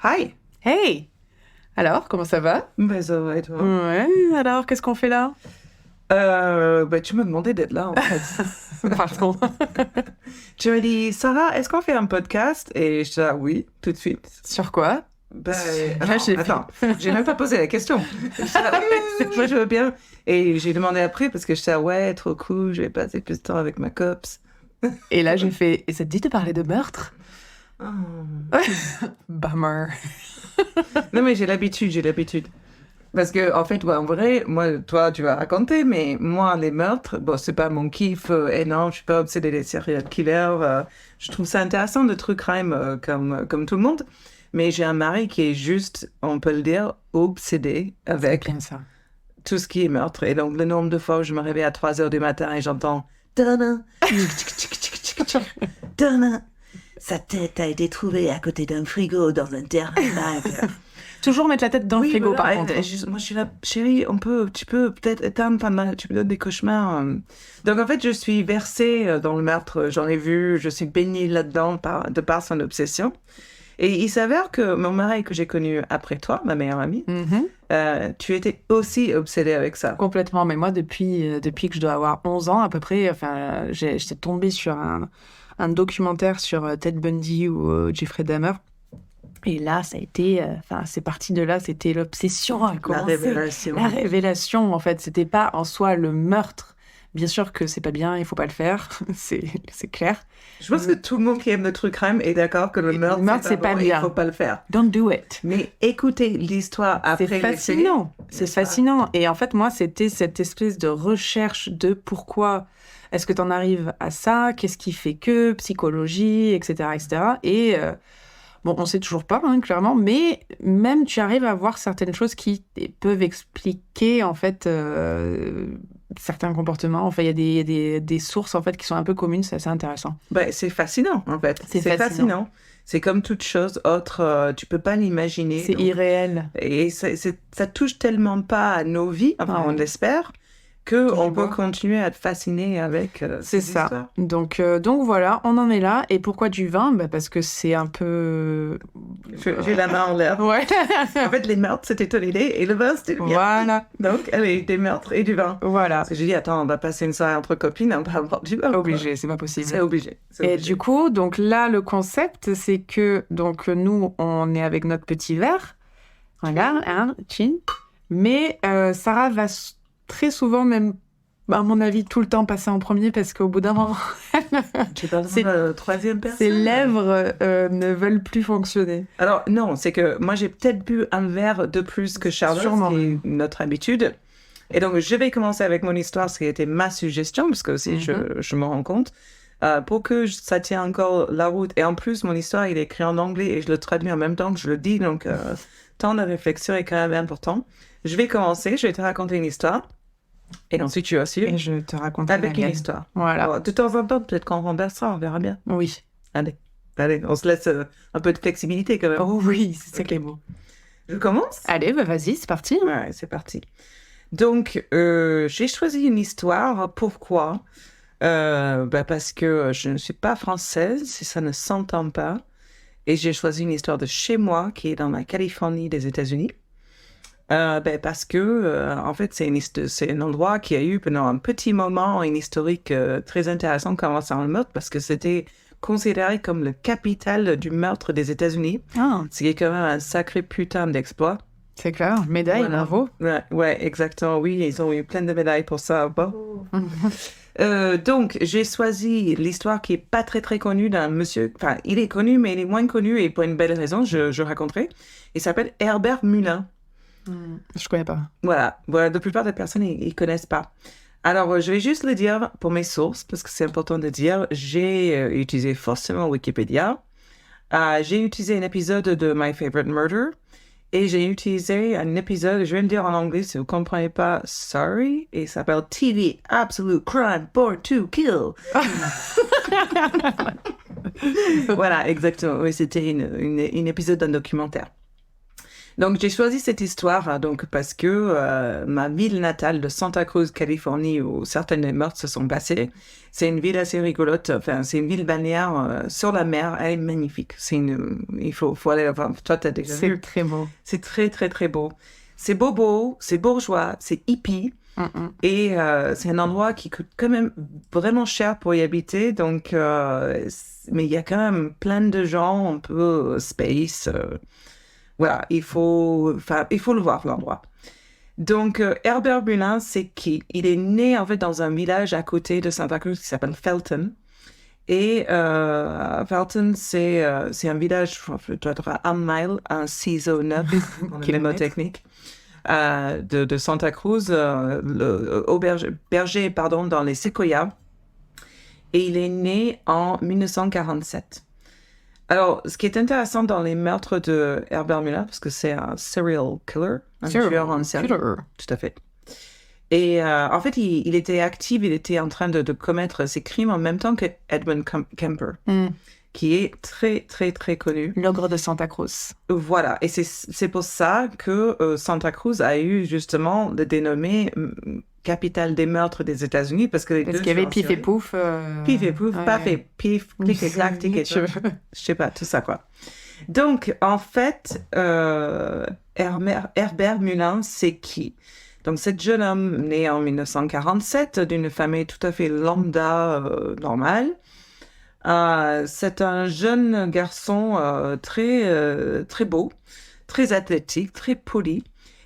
Hi! Hey! Alors, comment ça va? Ben, ça va et toi? Ouais, alors, qu'est-ce qu'on fait là? Tu m'as demandé d'être là, en fait. Pardon. Tu m'as dit, Sarah, est-ce qu'on fait un podcast? Et je dis, ah oui, tout de suite. Sur quoi? Ben, Là, attends, j'ai même pas posé la question. Je dis, ah oui, moi, je veux bien. Et j'ai demandé après parce que je disais, ah ouais, trop cool, je vais passer plus de temps avec ma copse. Et là, j'ai fait... Et ça te dit de parler de meurtre? Oh. Bummer. Non, mais j'ai l'habitude. Parce que, en fait, ouais, en vrai, moi, toi, tu vas raconter, mais moi, les meurtres, bon, c'est pas mon kiff énorme, je suis pas obsédée des serial killers. Je trouve ça intéressant de true crime comme tout le monde. Mais j'ai un mari qui est juste, on peut le dire, obsédé C'est avec bien ça. tout ce qui est meurtre. Et donc, le nombre de fois où je me réveille à 3 heures du matin et j'entends Dana, Dana, sa tête a été trouvée à côté d'un frigo dans un terrain vague. Toujours mettre la tête dans le frigo, voilà. par contre. Moi, je suis là, chérie, tu peux peut-être éteindre pendant, tu me donnes des cauchemars. Donc, en fait, je suis versée dans le meurtre. J'en ai vu, je suis baignée là-dedans de par son obsession. Et il s'avère que mon mari que j'ai connu après toi, ma meilleure amie, tu étais aussi obsédée avec ça. Complètement. Mais moi, depuis que je dois avoir 11 ans, à peu près, enfin, j'étais tombée sur un documentaire sur Ted Bundy ou Jeffrey Dahmer. Et là, ça a été... c'est parti de là, c'était l'obsession à La commencer. révélation. La révélation, en fait. C'était pas en soi le meurtre. Bien sûr que c'est pas bien, il faut pas le faire. c'est clair. Je pense que tout le monde qui aime le true crime est d'accord que le meurtre, c'est pas bien. Il faut pas le faire. Don't do it. Mais écoutez l'histoire après C'est les fascinant. faits, C'est n'est-ce pas? fascinant. Et en fait, moi, c'était cette espèce de recherche de pourquoi est-ce que tu en arrives à ça, qu'est-ce qui fait que, psychologie, etc., etc. Et bon, on sait toujours pas, hein, clairement, mais même tu arrives à voir certaines choses qui peuvent expliquer, en fait, certains comportements. Enfin, il y a des sources, en fait, qui sont un peu communes, c'est assez intéressant. Ben, c'est fascinant, en fait. C'est fascinant. C'est comme toute chose autre, tu peux pas l'imaginer. C'est Donc, irréel. et ça touche tellement pas à nos vies, enfin, Ouais. on l'espère, qu'on Toujours. peut continuer à être fasciné avec C'est ces ça. histoires. Donc voilà, on en est là. Et pourquoi du vin? Bah, parce que c'est un peu... J'ai la main en l'air. Ouais. En fait, les meurtres, c'était ton idée, et le vin, c'était le mien. Voilà. Donc, allez, des meurtres et du vin. Voilà. Parce que j'ai dit, attends, on va passer une soirée entre copines, on va boire du vin. Obligé, c'est pas possible. C'est obligé. Et du coup, donc là, le concept, c'est que donc nous, on est avec notre petit verre. Regarde, hein, chin. Mais Sarah va très souvent, même, à mon avis, tout le temps passer en premier parce qu'au bout d'un moment, J'ai pas C'est- besoin de troisième personne. ses lèvres ne veulent plus fonctionner. Alors, non, c'est que moi, j'ai peut-être bu un verre de plus que Charlotte, Sûrement. ce qui est notre habitude. Et donc, je vais commencer avec mon histoire, ce qui a été ma suggestion, parce que aussi, je me rends compte, pour que ça tienne encore la route. Et en plus, mon histoire, il est écrit en anglais et je le traduis en même temps que je le dis, donc temps de réflexion est quand même important. Je vais commencer, je vais te raconter une histoire, et ensuite tu vas suivre Et je te raconterai avec la une mienne. histoire. Voilà. Alors, de temps en temps, peut-être qu'on renversera, on verra bien. Oui. Allez, on se laisse un peu de flexibilité quand même. Oh oui, c'est ça Ok. qui est beau. Je commence? Allez, bah vas-y, c'est parti. Ouais, c'est parti. Donc, j'ai choisi une histoire. Pourquoi? Parce que je ne suis pas française, si ça ne s'entend pas. Et j'ai choisi une histoire de chez moi, qui est dans la Californie des États-Unis. Parce que, en fait, c'est un endroit qui a eu pendant un petit moment une historique très intéressante concernant le meurtre, parce que c'était considéré comme le capital du meurtre des États-Unis. Ah, Ce qui est quand même un sacré putain d'exploit. c'est clair. Médaille, Voilà. bravo. Ouais, exactement. Oui, ils ont eu plein de médailles pour ça. Bon. Donc, j'ai choisi l'histoire qui est pas très très connue d'un monsieur. Enfin, il est connu, mais il est moins connu et pour une belle raison, je raconterai. Il s'appelle Herbert Mullin. Je connais pas. Voilà, la plupart des personnes, ils connaissent pas. Alors, je vais juste le dire pour mes sources, parce que c'est important de dire. J'ai utilisé forcément Wikipédia. J'ai utilisé un épisode de My Favorite Murder. Et j'ai utilisé un épisode, je vais le dire en anglais si vous ne comprenez pas, sorry, et il s'appelle TV Absolute Crime Born to Kill. Voilà, exactement. Oui, c'était une épisode d'un documentaire. Donc, j'ai choisi cette histoire donc parce que ma ville natale de Santa Cruz, Californie, où certaines meurtres se sont passés, c'est une ville assez rigolote. Enfin, c'est une ville balnéaire sur la mer. Elle est magnifique. Il faut aller la voir. Toi, t'as déjà vu. C'est très beau. C'est très, très, très beau. C'est bobo, c'est bourgeois, c'est hippie. Et c'est un endroit qui coûte quand même vraiment cher pour y habiter. Donc, mais il y a quand même plein de gens un peu space. Voilà, il faut le voir, l'endroit. Donc, Herbert Mullin, c'est qui? Il est né, en fait, dans un village à côté de Santa Cruz qui s'appelle Felton. Et Felton, c'est un village, je dois être à 1 mile, un ciseau 9, qui est le mot technique, de Santa Cruz, berger, pardon, dans les Séquoias. Et il est né en 1947. Alors, ce qui est intéressant dans les meurtres de Herbert Muller, parce que c'est un serial killer, un tueur en série. Tout à fait. Et en fait, il était actif, il était en train de commettre ses crimes en même temps que Edmund Kemper, qui est très, très, très connu. L'ogre de Santa Cruz. Voilà, et c'est pour ça que Santa Cruz a eu justement le dénommé capitale des meurtres des États-Unis, parce qu'il y avait Pif et Pouf. Pif et Pouf, paf et pif, clic et clac, tic et choc. Je sais pas, tout ça quoi. Donc, en fait, Herbert Mullin, c'est qui? Donc, cet jeune homme né en 1947 d'une famille tout à fait lambda, normale. C'est un jeune garçon très, très beau, très athlétique, très poli.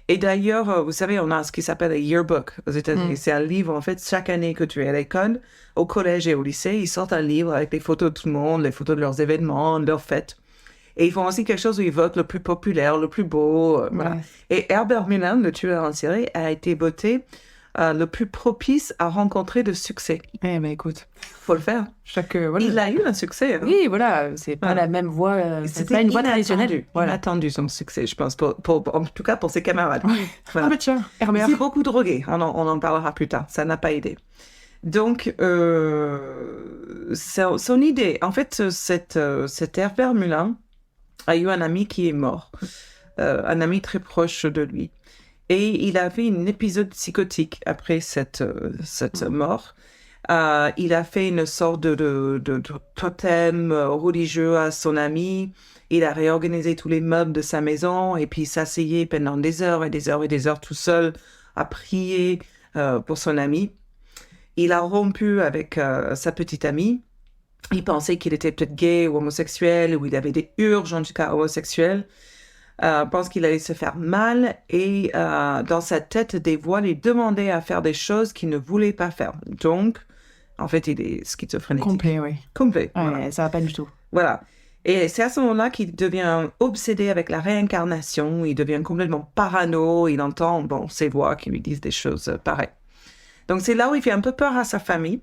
Et d'ailleurs, vous savez, on a ce qui s'appelle un yearbook aux États-Unis. C'est un livre, en fait, chaque année que tu es à l'école, au collège et au lycée, ils sortent un livre avec les photos de tout le monde, les photos de leurs événements, de leurs fêtes. Et ils font aussi quelque chose où ils votent le plus populaire, le plus beau. Voilà. Et Herbert Mullin, le tueur en série, a été voté le plus propice à rencontrer de succès. Eh ben écoute, faut le faire. Voilà. Il a eu un succès. Hein. Oui, voilà, c'est pas la même voie. C'est pas une voie traditionnelle. Voilà. Inattendu son succès, je pense, en tout cas pour ses camarades. Voilà. Ah mais tiens, Herbert. Il s'est beaucoup drogué. On en parlera plus tard. Ça n'a pas aidé. Donc, son idée, en fait, cet Herbert Mullin a eu un ami qui est mort, un ami très proche de lui. Et il a fait un épisode psychotique après cette mort. Il a fait une sorte de totem religieux à son ami. Il a réorganisé tous les meubles de sa maison et puis s'asseyait pendant des heures et des heures et des heures tout seul à prier pour son ami. Il a rompu avec sa petite amie. Il pensait qu'il était peut-être gay ou homosexuel, ou il avait des urges en tout cas homosexuelles. Pense qu'il allait se faire mal et dans sa tête, des voix lui demandaient à faire des choses qu'il ne voulait pas faire. Donc, en fait, il est schizophrénique. Complet, oui. Complet. Ouais, voilà. ça va pas du tout. Voilà. Et c'est à ce moment-là qu'il devient obsédé avec la réincarnation. Il devient complètement parano. Il entend ces voix qui lui disent des choses pareilles. Donc, c'est là où il fait un peu peur à sa famille.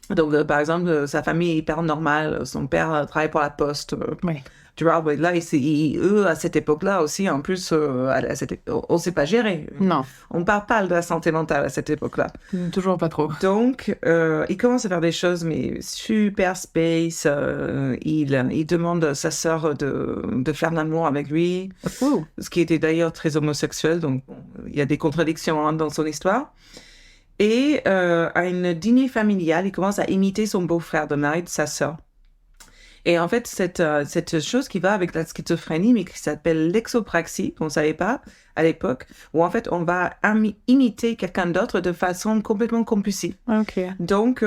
Donc, par exemple, sa famille est hyper normale. Son père travaille pour la poste. Oui. Tu vois, là, eux, à cette époque-là aussi, en plus, on ne sait pas gérer. Non. On ne parle pas de la santé mentale à cette époque-là. Toujours pas trop. Donc, il commence à faire des choses, mais super space. Il demande à sa sœur de faire l'amour avec lui, ce qui était d'ailleurs très homosexuel. Donc, il y a des contradictions dans son histoire. Et à une dîner familiale, il commence à imiter son beau-frère de mari de sa sœur. Et en fait, cette chose qui va avec la schizophrénie, mais qui s'appelle l'exopraxie, qu'on ne savait pas à l'époque, où en fait, on va imiter quelqu'un d'autre de façon complètement compulsive. Okay. Donc,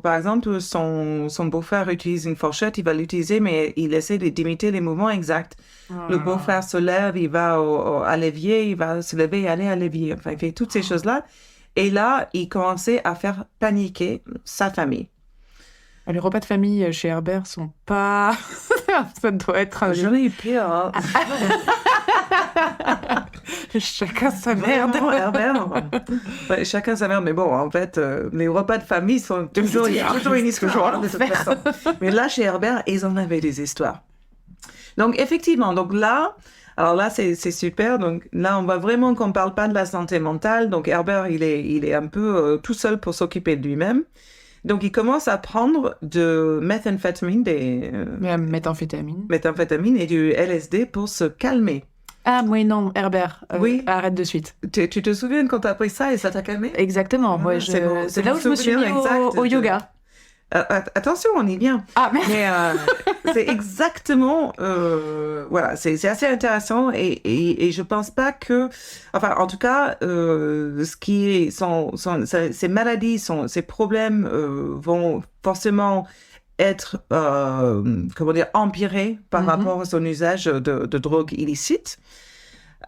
par exemple, son beau-frère utilise une fourchette, il va l'utiliser, mais il essaie d'imiter les mouvements exacts. Le beau-frère se lève, il va à l'évier, il va se lever et aller à l'évier. Enfin, il fait toutes ces choses-là. Et là, il commençait à faire paniquer sa famille. Les repas de famille chez Herbert sont pas... Ça doit être... J'en ai eu pire. Hein. Chacun sa merde. Herbert. Ouais, chacun sa merde. Mais bon, en fait, les repas de famille sont toujours une histoire de toute façon. Mais là, chez Herbert, ils en avaient des histoires. Donc, effectivement, là, c'est super. Donc là, on voit vraiment qu'on ne parle pas de la santé mentale. Donc, Herbert, il est un peu tout seul pour s'occuper de lui-même. Donc, il commence à prendre de méthamphétamine, méthamphétamine et du LSD pour se calmer. Ah, oui, non, Herbert. Oui. Arrête de suite. Tu te souviens quand tu as appris ça et ça t'a calmé? Exactement. Voilà, C'est là où je me suis mis au yoga. Attention, on est bien. Ah, merde. Mais c'est exactement... voilà, c'est assez intéressant et je pense pas que... Enfin, en tout cas, ce qui est... ces maladies, ces problèmes vont forcément être, comment dire, empirés par rapport à son usage de drogue illicite.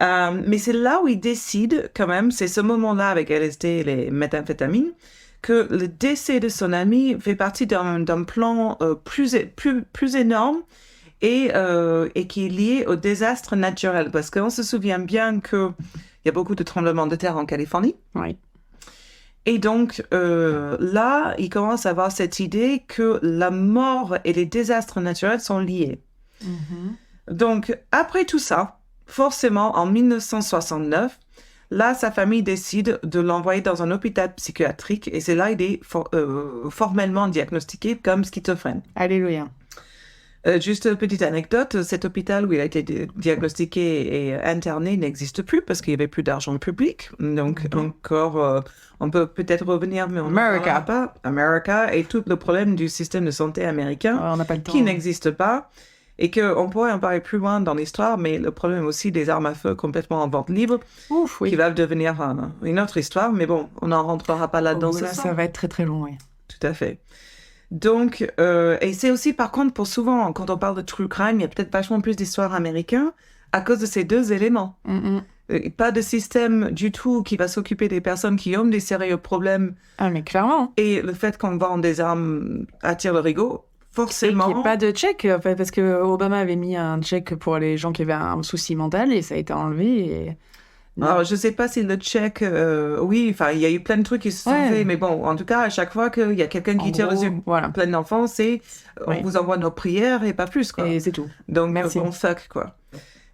Mais c'est là où il décide, quand même, c'est ce moment-là avec LSD et les méthamphétamines, que le décès de son ami fait partie d'un plan plus énorme et qui est lié au désastre naturel. Parce qu'on se souvient bien qu'il y a beaucoup de tremblements de terre en Californie. Oui. Et donc, là, il commence à avoir cette idée que la mort et les désastres naturels sont liés. Donc, après tout ça, forcément, en 1969, là, sa famille décide de l'envoyer dans un hôpital psychiatrique et c'est là qu'il est formellement diagnostiqué comme schizophrène. Alléluia. Juste une petite anecdote, cet hôpital où il a été diagnostiqué et interné n'existe plus parce qu'il n'y avait plus d'argent public. Donc, encore, on peut peut-être revenir, mais on n'en parlera pas. America et tout le problème du système de santé américain on n'a pas le temps, qui n'existe pas. Et qu'on pourrait en parler plus loin dans l'histoire, mais le problème aussi des armes à feu complètement en vente libre, qui va devenir une autre histoire. Mais bon, on n'en rentrera pas là-dedans. Là, ça va être très très long, oui. Tout à fait. Donc, et c'est aussi par contre pour souvent, quand on parle de true crime, il y a peut-être vachement plus d'histoires américaines à cause de ces deux éléments. Pas de système du tout qui va s'occuper des personnes qui ont des sérieux problèmes. Ah, mais clairement. Et le fait qu'on vend des armes attire le rigot. Forcément. Et qu'il n'y ait pas de check, en fait, parce que Obama avait mis un check pour les gens qui avaient un souci mental et ça a été enlevé. Et... Alors, je ne sais pas si le check... oui, enfin, il y a eu plein de trucs qui se sont faits, mais bon, en tout cas, à chaque fois qu'il y a quelqu'un qui tire dessus plein d'enfants, c'est on vous envoie nos prières et pas plus, quoi. Et c'est tout. Donc, merci. On fuck, quoi.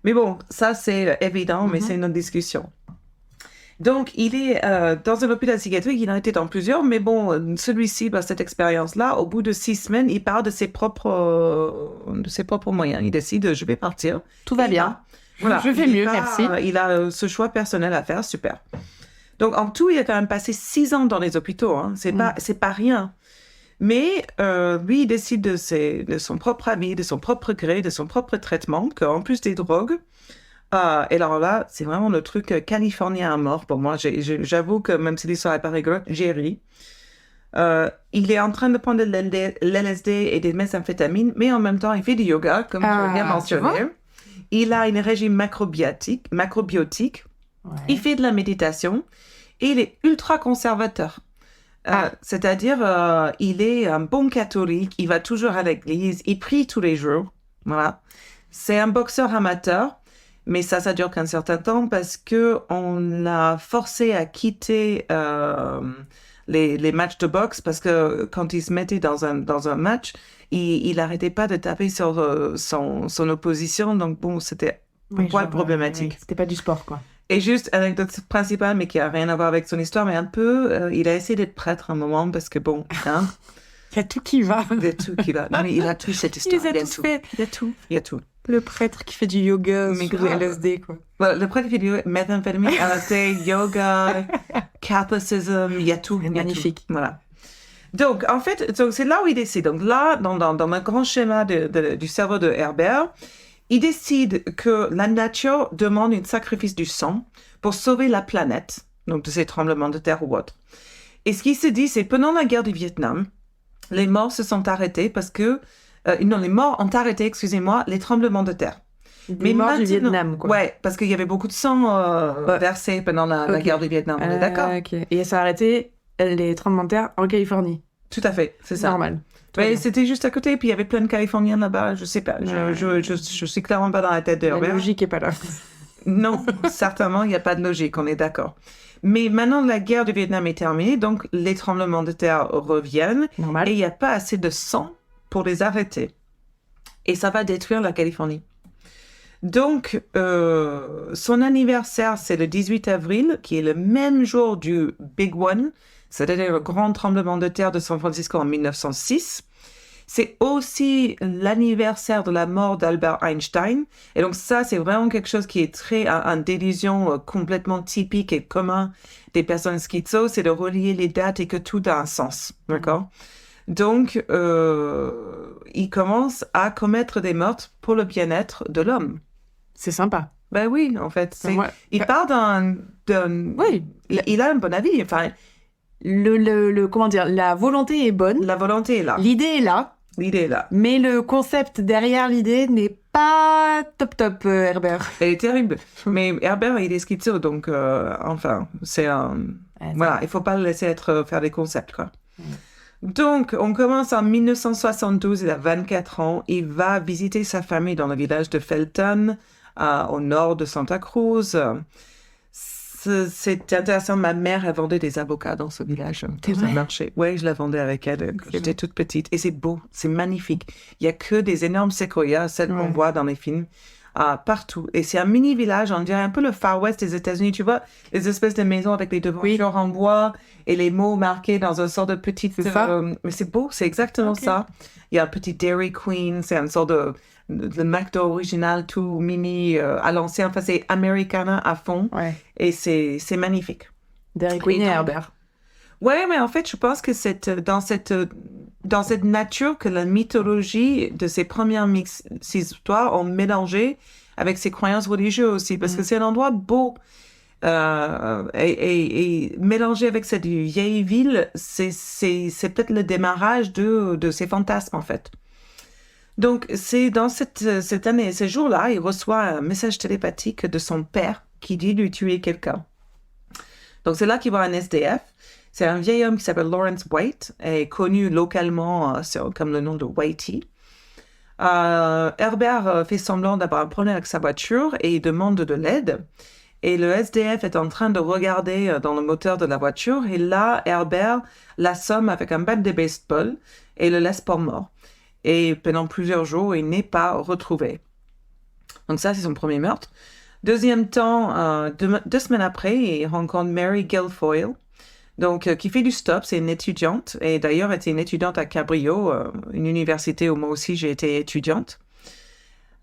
Mais bon, ça, c'est évident, mais c'est une autre discussion. Donc, il est dans un hôpital psychiatrique, il en était dans plusieurs, mais bon, celui-ci, cette expérience-là, au bout de 6 semaines, il part de ses propres moyens. Il décide, je vais partir. Tout va bien. Voilà. Je fais mieux, merci. Il a ce choix personnel à faire, super. Donc, en tout, il a quand même passé 6 ans dans les hôpitaux. Hein. C'est pas rien. Mais lui, il décide de son propre avis, de son propre gré, de son propre traitement, qu'en plus des drogues, et alors là, c'est vraiment le truc californien à mort pour moi. J'avoue que même si l'histoire n'est pas rigolote, j'ai ri. Il est en train de prendre de l'LSD et des méthamphétamines, mais en même temps, il fait du yoga, comme tu l'as bien mentionné. Il a un régime macrobiotique. Il fait de la méditation et il est ultra conservateur. C'est-à-dire, il est un bon catholique, il va toujours à l'église, il prie tous les jours. Voilà. C'est un boxeur amateur. Mais ça dure qu'un certain temps parce qu'on l'a forcé à quitter les matchs de boxe parce que quand il se mettait dans un match, il n'arrêtait pas de taper sur son opposition. Donc bon, c'était problématique. C'était pas du sport, quoi. Et juste, anecdote principale, mais qui n'a rien à voir avec son histoire, mais un peu, il a essayé d'être prêtre un moment parce que bon, hein. Il y a tout qui va. Il y a tout qui va. Non, mais il a tout cette histoire. Il y a tout. Le prêtre qui fait du yoga sous LSD, quoi. Voilà, le prêtre qui fait du méthamphétamine, LSD, yoga, catholicisme, il y a tout. Magnifique. Voilà. Donc, en fait, c'est là où il décide. Donc là, dans le grand schéma du cerveau de Herbert, il décide que la nature demande un sacrifice du sang pour sauver la planète, donc de ces tremblements de terre ou autres. Et ce qu'il se dit, c'est pendant la guerre du Vietnam, les morts se sont arrêtés parce que... les morts ont arrêté, excusez-moi, les tremblements de terre. Les morts du Vietnam, quoi. Ouais, parce qu'il y avait beaucoup de sang versé pendant la guerre du Vietnam, on est d'accord. Et ça a arrêté les tremblements de terre en Californie. Tout à fait, c'est ça. Normal. Mais c'était juste à côté, puis il y avait plein de Californiens là-bas, je sais pas. Je suis clairement pas dans la tête de Herbert. La logique est pas là. Non, certainement, il n'y a pas de logique, on est d'accord. Mais maintenant, la guerre du Vietnam est terminée, donc les tremblements de terre reviennent. Normal. Et il n'y a pas assez de sang pour les arrêter. Et ça va détruire la Californie. Donc, son anniversaire, c'est le 18 avril, qui est le même jour du Big One, c'est-à-dire le grand tremblement de terre de San Francisco en 1906. c'est aussi l'anniversaire de la mort d'Albert Einstein. Et donc ça, c'est vraiment quelque chose qui est une délusion complètement typique et commun des personnes schizo, c'est de relier les dates et que tout a un sens, d'accord? Donc, il commence à commettre des meurtres pour le bien-être de l'homme. C'est sympa. Ben oui, en fait. Ouais. Il part Oui. Il a un bon avis. Enfin, Comment dire, la volonté est bonne. la volonté est là. L'idée est là. L'idée est là. Mais le concept derrière l'idée n'est pas top, Herbert. Elle est terrible. Mais Herbert, il est schizo, donc, enfin, c'est un... Voilà, il faut pas le laisser faire des concepts, quoi. Donc, on commence en 1972, il a 24 ans. Il va visiter sa famille dans le village de Felton, au nord de Santa Cruz. C'est intéressant. Ma mère, elle vendait des avocats dans ce village, dans un marché. Oui, je la vendais avec elle quand j'étais toute petite. Et c'est beau, c'est magnifique. Il y a que des énormes séquoias, celles qu'on voit dans les films, partout. Et c'est un mini village, on dirait un peu le Far West des États-Unis. Tu vois, les espèces de maisons avec les devantures en bois et les mots marqués dans une sorte de petite... mais c'est beau, c'est exactement ça. Il y a un petit Dairy Queen, c'est une sorte de McDo original, tout mini à l'ancien. Enfin, c'est Americana à fond. Ouais. Et c'est magnifique. Dairy Queen et Herbert. Ouais, mais en fait, je pense que dans cette nature que la mythologie de ces premières histoires ont mélangé avec ses croyances religieuses aussi, parce que c'est un endroit beau. Et mélangé avec cette vieille ville, c'est peut-être le démarrage de ses fantasmes, en fait. Donc, c'est dans cette année, ces jours-là, il reçoit un message télépathique de son père qui dit lui tuer quelqu'un. Donc, c'est là qu'il voit un SDF. C'est un vieil homme qui s'appelle Lawrence White, et connu localement comme le nom de Whitey. Herbert fait semblant d'avoir un problème avec sa voiture et il demande de l'aide. Et le SDF est en train de regarder dans le moteur de la voiture. Et là, Herbert l'assomme avec un bat de baseball et le laisse pour mort. Et pendant plusieurs jours, il n'est pas retrouvé. Donc ça, c'est son premier meurtre. Deuxième temps, 2 semaines après, il rencontre Mary Guilfoyle, donc, qui fait du stop. C'est une étudiante, et d'ailleurs, était une étudiante à Cabrillo, une université où moi aussi j'ai été étudiante.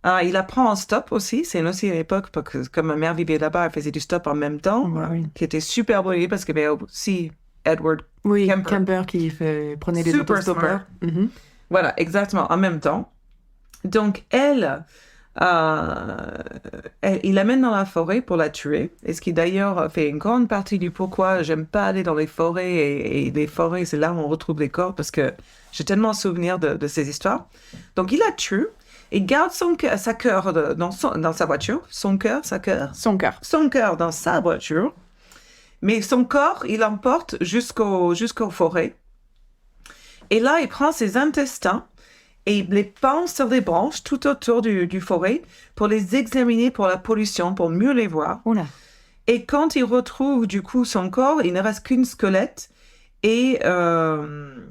Il apprend en stop aussi. C'est aussi à l'époque, parce que comme ma mère vivait là-bas, elle faisait du stop en même temps, qui était super beau parce qu'il y avait aussi Edward Kemper qui prenait les autostoppeurs. Voilà, exactement, en même temps. Donc, il l'amène dans la forêt pour la tuer. Et ce qui d'ailleurs fait une grande partie du pourquoi j'aime pas aller dans les forêts. Et les forêts, c'est là où on retrouve les corps, parce que j'ai tellement souvenir de ces histoires. Donc, il la tue. Il garde sa cœur dans sa voiture. Son cœur dans sa voiture. Mais son corps, il l'emporte jusqu'aux forêts. Et là, il prend ses intestins et il les pend sur des branches tout autour du forêt pour les examiner pour la pollution, pour mieux les voir. Oula. Et quand il retrouve du coup son corps, il ne reste qu'une squelette. Et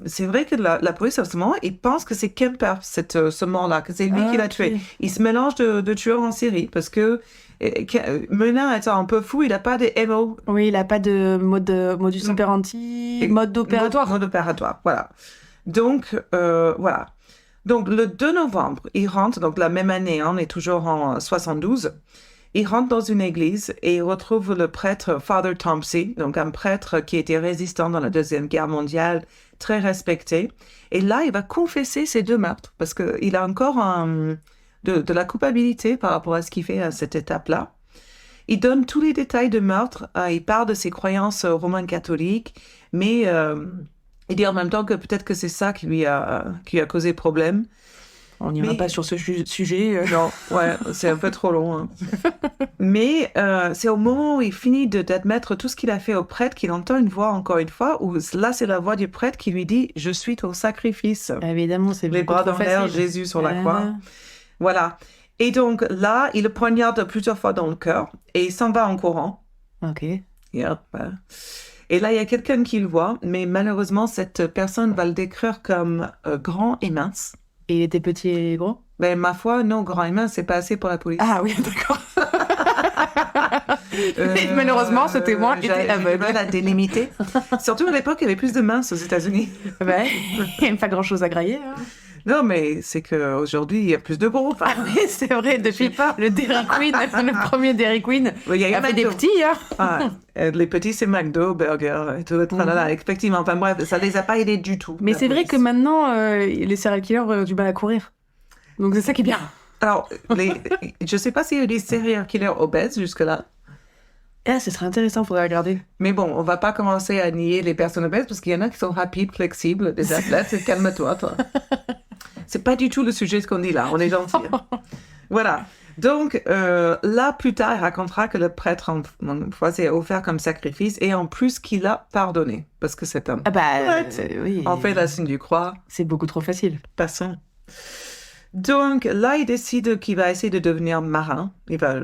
c'est vrai que la police, à ce moment, il pense que c'est Kemper, ce mort-là, que c'est lui qui l'a tué. Il se mélange de tueurs en série parce que Menin étant un peu fou, il n'a pas de MO. Oui, il n'a pas de modus operandi, mode opératoire. Mode opératoire, voilà. Donc, voilà. Donc, le 2 novembre, il rentre, donc la même année, on est toujours en 72, il rentre dans une église et il retrouve le prêtre Father Thompson, donc un prêtre qui était résistant dans la Deuxième Guerre mondiale, très respecté. Et là, il va confesser ses 2 meurtres parce qu'il a encore de la culpabilité par rapport à ce qu'il fait à cette étape-là. Il donne tous les détails de meurtre, il parle de ses croyances romaines catholiques, mais il dit en même temps que peut-être que c'est ça qui lui a causé problème. On n'ira pas sur ce sujet. Non, ouais, c'est un peu trop long. Hein. Mais c'est au moment où il finit d'admettre tout ce qu'il a fait au prêtre qu'il entend une voix, encore une fois, où là, c'est la voix du prêtre qui lui dit « Je suis ton sacrifice ». Évidemment, c'est les bras dans l'air, Jésus sur la croix. Voilà. Et donc là, il le poignarde plusieurs fois dans le cœur et il s'en va en courant. Ok. Yep. Et là, il y a quelqu'un qui le voit, mais malheureusement, cette personne va le décrire comme grand et mince. Et il était petit et gros? Ben, ma foi, non, grand et mince, c'est pas assez pour la police. Ah oui, d'accord. Malheureusement, ce témoin était aveugle. À délimiter. Surtout à l'époque, il y avait plus de minces aux États-Unis. Ben, il n'y a pas grand-chose à grailler. Hein. Non, mais c'est qu'aujourd'hui, il y a plus de groupes. Ah oui, c'est vrai, depuis le Dairy Queen, le premier Dairy Queen, Oui, il y a fait des McDo. petits, hein. Ah, les petits, c'est McDo, Burger, et tout le tralala. Effectivement, enfin bref, ça les a pas aidés du tout. Mais la c'est vrai police. que maintenant, les serial killers ont du mal à courir. Donc c'est ça qui est bien. Alors, je sais pas s'il y a des serial killers obèses jusque-là. Ah, ce serait intéressant, faudrait regarder. Mais bon, on va pas commencer à nier les personnes obèses parce qu'il y en a qui sont rapides, flexibles, des athlètes. Calme-toi, toi. C'est pas du tout le sujet qu'on dit là. On est gentil. Voilà. Donc, là, plus tard, il racontera que le prêtre en fois s'est offert comme sacrifice et en plus qu'il a pardonné. Parce que c'est un... Ah bah, prêtre. oui. En fait, la signe du croix. C'est beaucoup trop facile. Passons. Donc, là, il décide qu'il va essayer de devenir marin. Il va...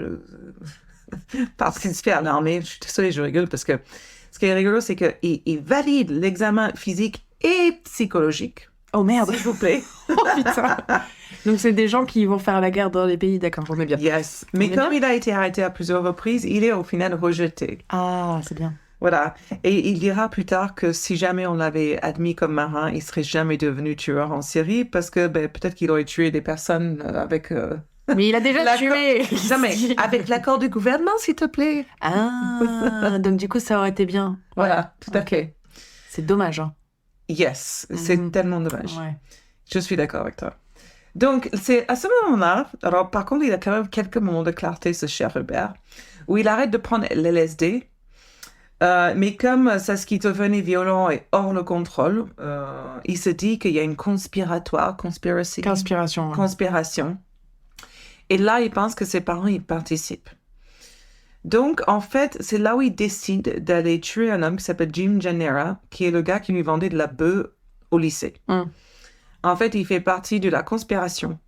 parce qu'il se fait à l'armée. Je suis désolée, je rigole parce que ce qui est rigolo, c'est qu'il valide l'examen physique et psychologique. Oh merde. S'il vous plaît. Oh putain. Donc c'est des gens qui vont faire la guerre dans les pays, d'accord, on est bien. Yes. Mais On est comme bien. il a été arrêté à plusieurs reprises, il est au final rejeté. Ah, c'est bien. Voilà. Et il dira plus tard que si jamais on l'avait admis comme marin, il serait jamais devenu tueur en série parce que peut-être qu'il aurait tué des personnes avec... Mais il a déjà L'accord- tué. Non, mais avec l'accord du gouvernement, s'il te plaît. Ah, donc du coup ça aurait été bien. Voilà, tout à fait. C'est dommage, hein. Yes, c'est Mhm. tellement dommage. Ouais. Je suis d'accord avec toi. Donc, c'est à ce moment-là, alors par contre, il a quand même quelques moments de clarté, ce cher Hubert, où il arrête de prendre l'LSD, mais comme sa schizophrénie violente est hors le contrôle, il se dit qu'il y a une Conspiration. Ouais. conspiration. Et là, il pense que ses parents y participent. Donc, en fait, c'est là où il décide d'aller tuer un homme qui s'appelle Jim Janera, qui est le gars qui lui vendait de la bœuf au lycée. Hum. En fait, il fait partie de la conspiration.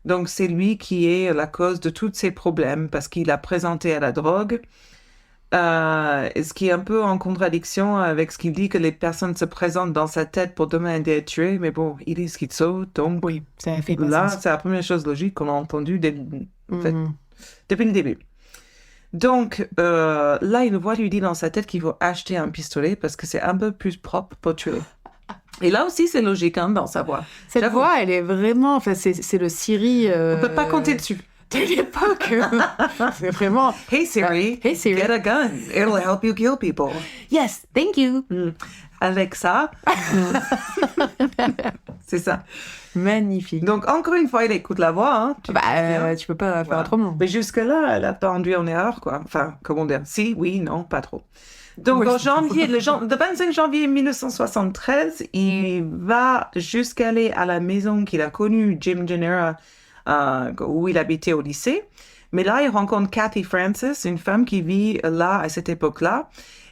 Donc, c'est lui qui est la cause de tous ces problèmes parce qu'il a présenté à la drogue, ce qui est un peu en contradiction avec ce qu'il dit que les personnes se présentent dans sa tête pour demander à être tué. Mais bon, il est schizo, donc Oui, ça fait pas là, sens. c'est la première chose logique qu'on a entendue en fait, Mhm. depuis le début. Donc, là, une voix lui dit dans sa tête qu'il faut acheter un pistolet parce que c'est un peu plus propre pour tuer. Et là aussi, c'est logique dans sa voix. Cette J'avoue. voix, elle est vraiment... Enfin, c'est le Siri... On peut pas compter dessus. De l'époque. C'est vraiment... Hey Siri, Hey Siri. get a gun. It'll help you kill people. Yes, thank you. Avec ça, c'est ça. Magnifique. Donc, encore une fois, il écoute la voix. Hein, tu Tu peux pas faire Voilà. autrement. Mais jusque-là, elle n'a pas induit en erreur, quoi. Enfin, comment dire? Si, oui, non, pas trop. Donc, Oui. en janvier, le 25 janvier 1973, il va jusqu'à aller à la maison qu'il a connue, Jim Janera, où il habitait au lycée. Mais là, il rencontre Kathy Francis, une femme qui vit là, à cette époque-là.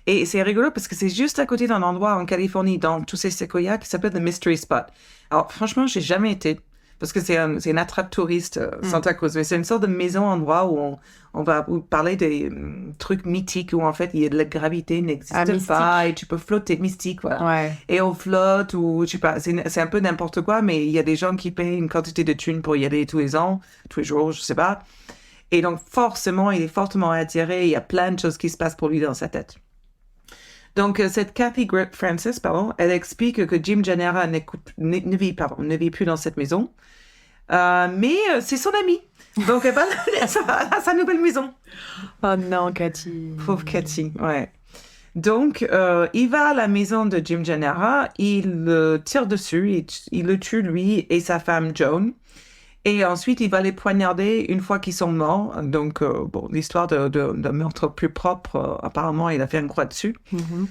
Et c'est rigolo parce que c'est juste à côté d'un endroit en Californie, dans tous ces séquoias, qui s'appelle The Mystery Spot. Alors, franchement, j'ai jamais été, parce que c'est une attrape touriste, Santa Cruz. Mais c'est une sorte de maison-endroit où on va vous parler des trucs mythiques, où en fait, il y a de la gravité n'existe mystique. pas, et tu peux flotter, mystique, voilà. Ouais. Et on flotte, ou je sais pas, c'est un peu n'importe quoi, mais il y a des gens qui payent une quantité de thunes pour y aller tous les ans, tous les jours, je sais pas. Et donc, forcément, il est fortement attiré, il y a plein de choses qui se passent pour lui dans sa tête. Donc, cette Kathy Francis, elle explique que Jim Janera ne vit plus dans cette maison. Mais c'est son ami. Donc, elle va à sa nouvelle maison. Oh non, Cathy. Pauvre Cathy, ouais. Donc, il va à la maison de Jim Janera, il le tire dessus, il le tue lui et sa femme Joan. Et ensuite, il va les poignarder une fois qu'ils sont morts. Donc, l'histoire de meurtre plus propre, apparemment, il a fait une croix dessus. Mhm.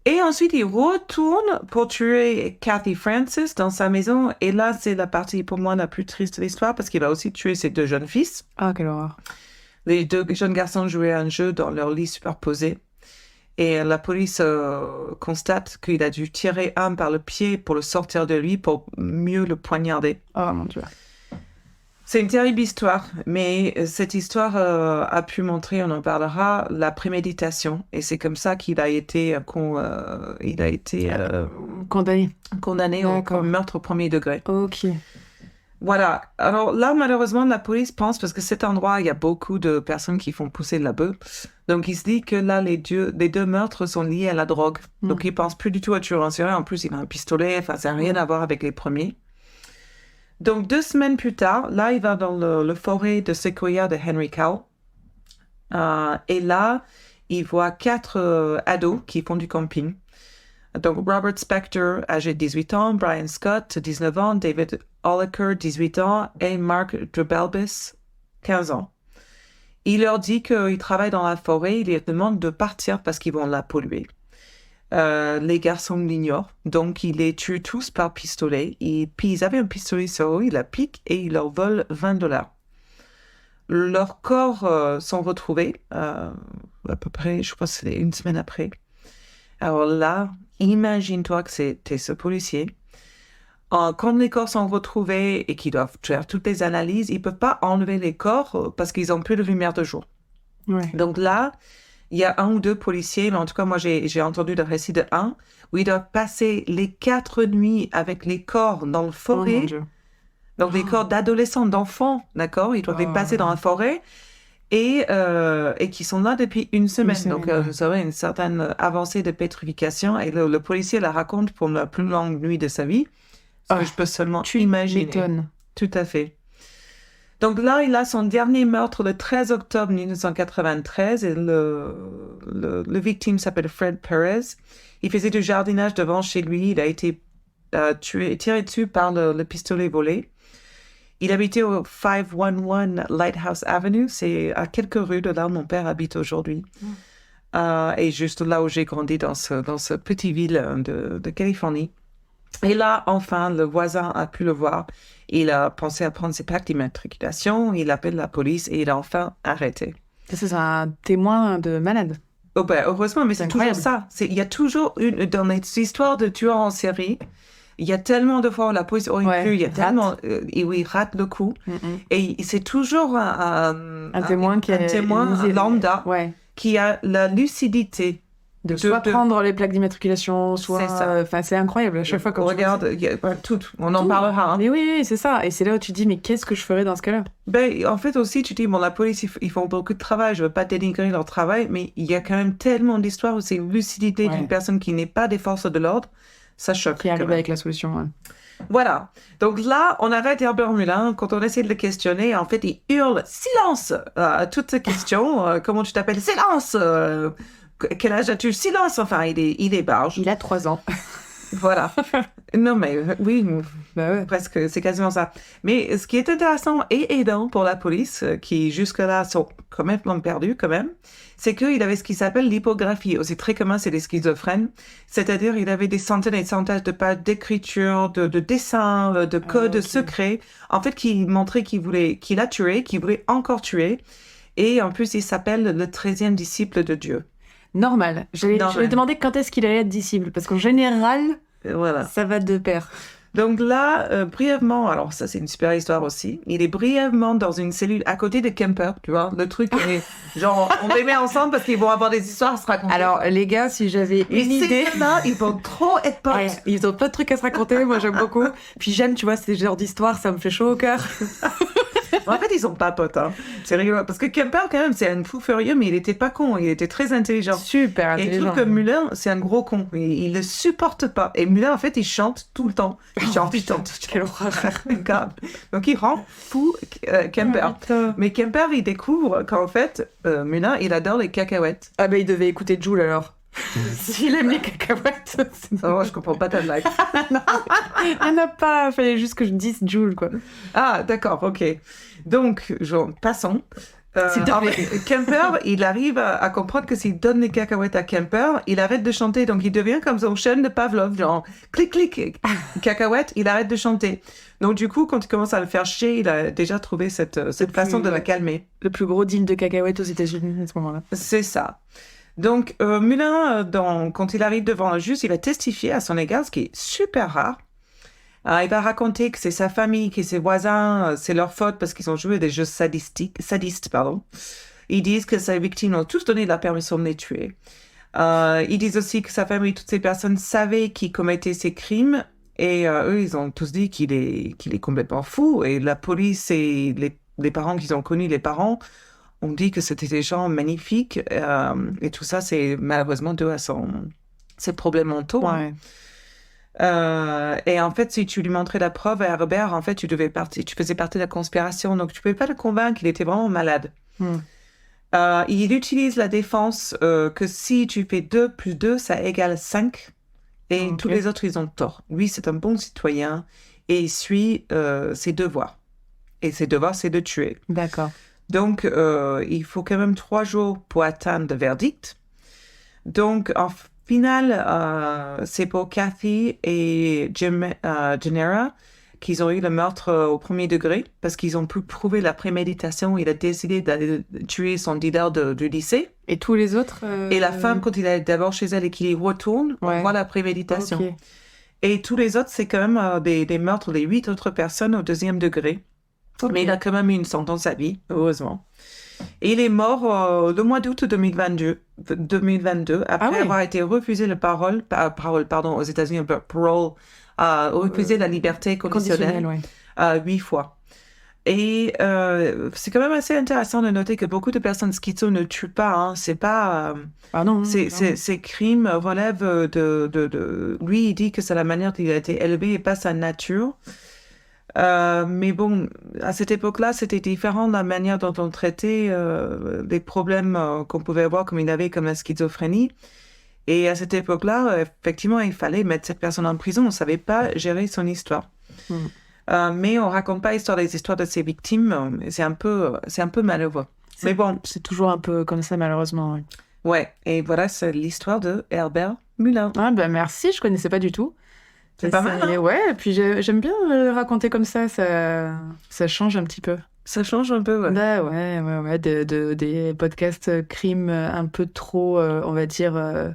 Et ensuite, il retourne pour tuer Kathy Francis dans sa maison. Et là, c'est la partie, pour moi, la plus triste de l'histoire parce qu'il va aussi tuer ses deux jeunes fils. Ah, quelle horreur. Les deux jeunes garçons jouaient à un jeu dans leur lit superposé. Et la police constate qu'il a dû tirer un par le pied pour le sortir de lui, pour mieux le poignarder. Oh mon Dieu. C'est une terrible histoire, mais cette histoire a pu montrer, on en parlera, la préméditation. Et c'est comme ça qu'il a été, Condamné. condamné au D'accord. meurtre au premier degré. Ok. Voilà. Alors là, malheureusement, la police pense, parce que cet endroit, il y a beaucoup de personnes qui font pousser de la bœuf. Donc, il se dit que là, les deux meurtres sont liés à la drogue. Donc, il pense plus du tout à tuer en série. En plus, il a un pistolet. Enfin, ça n'a rien à voir avec les premiers. Donc, 2 semaines plus tard, là, il va dans le forêt de séquoia de Henry Cow. Et là, il voit 4 ados qui font du camping. Donc, Robert Spector, âgé de 18 ans, Brian Scott, 19 ans, David Oliker, 18 ans, et Mark Drebelbis, 15 ans. Il leur dit qu'ils travaillent dans la forêt, il leur demande de partir parce qu'ils vont la polluer. Les garçons l'ignorent, donc il les tue tous par pistolet. Puis ils avaient un pistolet sur eux, il la pique et il leur vole $20. Leurs corps sont retrouvés à peu près, je crois que c'est 1 semaine après. Alors là, imagine-toi que c'était ce policier. Quand les corps sont retrouvés et qu'ils doivent faire toutes les analyses, ils ne peuvent pas enlever les corps parce qu'ils n'ont plus de lumière de jour. Ouais. Donc là, il y a 1 ou 2 policiers, mais en tout cas, moi, j'ai entendu le récit de un, où ils doivent passer les 4 nuits avec les corps dans le Oh forêt. mon Dieu. Donc, les corps d'adolescents, d'enfants, d'accord? Ils doivent les passer dans la forêt et qui sont là depuis 1 semaine. Donc, ouais. vous savez, une certaine avancée de pétrification. Et le policier la raconte pour la plus longue nuit de sa vie. Ce que je peux seulement imaginer. M'étonnes. Tout à fait. Donc là, il a son dernier meurtre le 13 octobre 1993 et le victime s'appelle Fred Perez. Il faisait du jardinage devant chez lui. Il a été tiré dessus par le pistolet volé. Il habitait au 511 Lighthouse Avenue. C'est à quelques rues de là où mon père habite aujourd'hui. Et juste là où j'ai grandi dans ce petit ville de Californie. Et là, enfin, le voisin a pu le voir. Il a pensé à prendre ses plaques d'immatriculation. Il appelle la police et il a enfin arrêté. C'est un témoin de malade. Oh ben, heureusement, mais c'est toujours incroyable. ça. Il y a toujours dans les histoires de tueurs en série, il y a tellement de fois où la police aurait pu, il y a tellement et où il rate le coup. Et c'est toujours un témoin qui un témoin lambda Ouais. qui a la lucidité De soit prendre les plaques d'immatriculation, soit... C'est ça. Enfin, c'est incroyable. À chaque fois qu'on regarde, il y a tout. On en parlera. Hein. Mais oui, c'est ça. Et c'est là où tu dis, mais qu'est-ce que je ferais dans ce cas-là? Ben, en fait aussi, tu dis, bon, la police, ils font beaucoup de travail. Je veux pas dénigrer leur travail, mais il y a quand même tellement d'histoires où c'est une lucidité d'une personne qui n'est pas des forces de l'ordre. Ça choque. Qui arrive avec la solution, ouais. Voilà. Donc là, on arrête Herbert Mullin. Quand on essaie de le questionner, en fait, il hurle « Silence !» à toutes ces questions. Comment tu t'appelles? Silence! Quel âge as-tu? Silence! Enfin, il est barge. Il a 3 ans. Voilà. Non, mais oui, Bah ouais. presque, c'est quasiment ça. Mais ce qui est intéressant et aidant pour la police, qui jusque-là sont complètement perdus quand même, c'est qu'il avait ce qui s'appelle l'hypographie. C'est très commun, c'est des schizophrènes. C'est-à-dire, il avait des centaines et des centaines de pages d'écriture, de dessins, de codes secrets, en fait, qui montraient qu'il a tué, qu'il voulait encore tuer. Et en plus, il s'appelle le 13e disciple de Dieu. Normal. Je vais demander quand est-ce qu'il allait être disciple, parce qu'en général, voilà. Ça va de pair. Donc là, brièvement, alors ça c'est une super histoire aussi, il est brièvement dans une cellule à côté de Kemper, tu vois, le truc est genre, on les met ensemble parce qu'ils vont avoir des histoires à se raconter. Alors les gars, si j'avais une idée... là, ils vont trop être potes. Ouais, ils ont pas de trucs à se raconter, moi j'aime beaucoup. Puis j'aime, tu vois, ces genres d'histoires, ça me fait chaud au cœur. En fait, ils sont pas potes, hein. C'est rigolo. Parce que Kemper, quand même, c'est un fou furieux, mais il était pas con. Il était très intelligent. Super intelligent. Et je trouve que Mullin, c'est un gros con. Il le supporte pas. Et Mullin, en fait, il chante tout le temps. Il chante. Quelle horreur. Donc, il rend fou Kemper. Mais Kemper, il découvre qu'en fait, Mullin, il adore les cacahuètes. Ah ben, il devait écouter Jules, alors. S'il aime les cacahuètes. Oh, je comprends pas ta blague. Elle n'a pas... Fallait juste que je dise Jules, quoi. Ah, d'accord, ok. Donc, passons. Kemper, il arrive à comprendre que s'il donne les cacahuètes à Kemper, il arrête de chanter. Donc, il devient comme son chaîne de Pavlov, genre clic, clic, cacahuète, il arrête de chanter. Donc, du coup, quand il commence à le faire chier, il a déjà trouvé cette façon de la calmer. Le plus gros deal de cacahuètes aux États-Unis à ce moment-là. C'est ça. Donc, Mullin, quand il arrive devant un juge, il va testifier à son égard, ce qui est super rare. Il va raconter que c'est sa famille, que ses voisins, c'est leur faute parce qu'ils ont joué des jeux sadistes. Ils disent que ses victimes ont tous donné la permission de les tuer. Ils disent aussi que sa famille, toutes ces personnes savaient qui commettaient ces crimes et eux, ils ont tous dit qu'il est complètement fou. Et la police et les parents qu'ils ont connus, les parents, ont dit que c'était des gens magnifiques. Et tout ça, c'est malheureusement dû à ses problèmes mentaux. Ouais. Et en fait, si tu lui montrais la preuve à Herbert, en fait, tu faisais partie de la conspiration. Donc, tu pouvais pas le convaincre, il était vraiment malade. Il utilise la défense que si tu fais 2 plus 2, ça égale 5. Et tous les autres, ils ont tort. Lui, c'est un bon citoyen et il suit ses devoirs. Et ses devoirs, c'est de tuer. D'accord. Donc, il faut quand même 3 jours pour atteindre le verdict. Donc, en finale, c'est pour Kathy et Gennaro qu'ils ont eu le meurtre au premier degré parce qu'ils ont pu prouver la préméditation. Il a décidé d'aller tuer son dealer du lycée. Et tous les autres Et la femme, quand il est d'abord chez elle et qu'il y retourne, on voit la préméditation. Ok. Et tous les autres, c'est quand même des meurtres, les 8 autres personnes au 2e degré. Mais il a quand même eu une sentence à vie, heureusement. Et il est mort le mois d'août 2022 après avoir été refusé le parole aux États-Unis, parole, refusé la liberté conditionnelle 8 fois. Et c'est quand même assez intéressant de noter que beaucoup de personnes schizo ne tuent pas. Hein. C'est pas. Ces crimes relèvent de. Lui, il dit que c'est la manière dont il a été élevé et pas sa nature. Mais bon, à cette époque-là, c'était différent de la manière dont on traitait les problèmes qu'on pouvait avoir, comme il avait, comme la schizophrénie. Et à cette époque-là, effectivement, il fallait mettre cette personne en prison. On ne savait pas gérer son histoire. Mais on raconte pas les histoires de ses victimes. C'est un peu malheureux. Mais bon, c'est toujours un peu comme ça, malheureusement. Oui. Ouais, et voilà, c'est l'histoire de Herbert Muller. Ah, ben merci, je connaissais pas du tout. C'est pas mal, hein? Ouais, et puis j'aime bien raconter comme ça change un petit peu. Ça change un peu, ouais. Bah ouais, des podcasts crimes un peu trop, on va dire,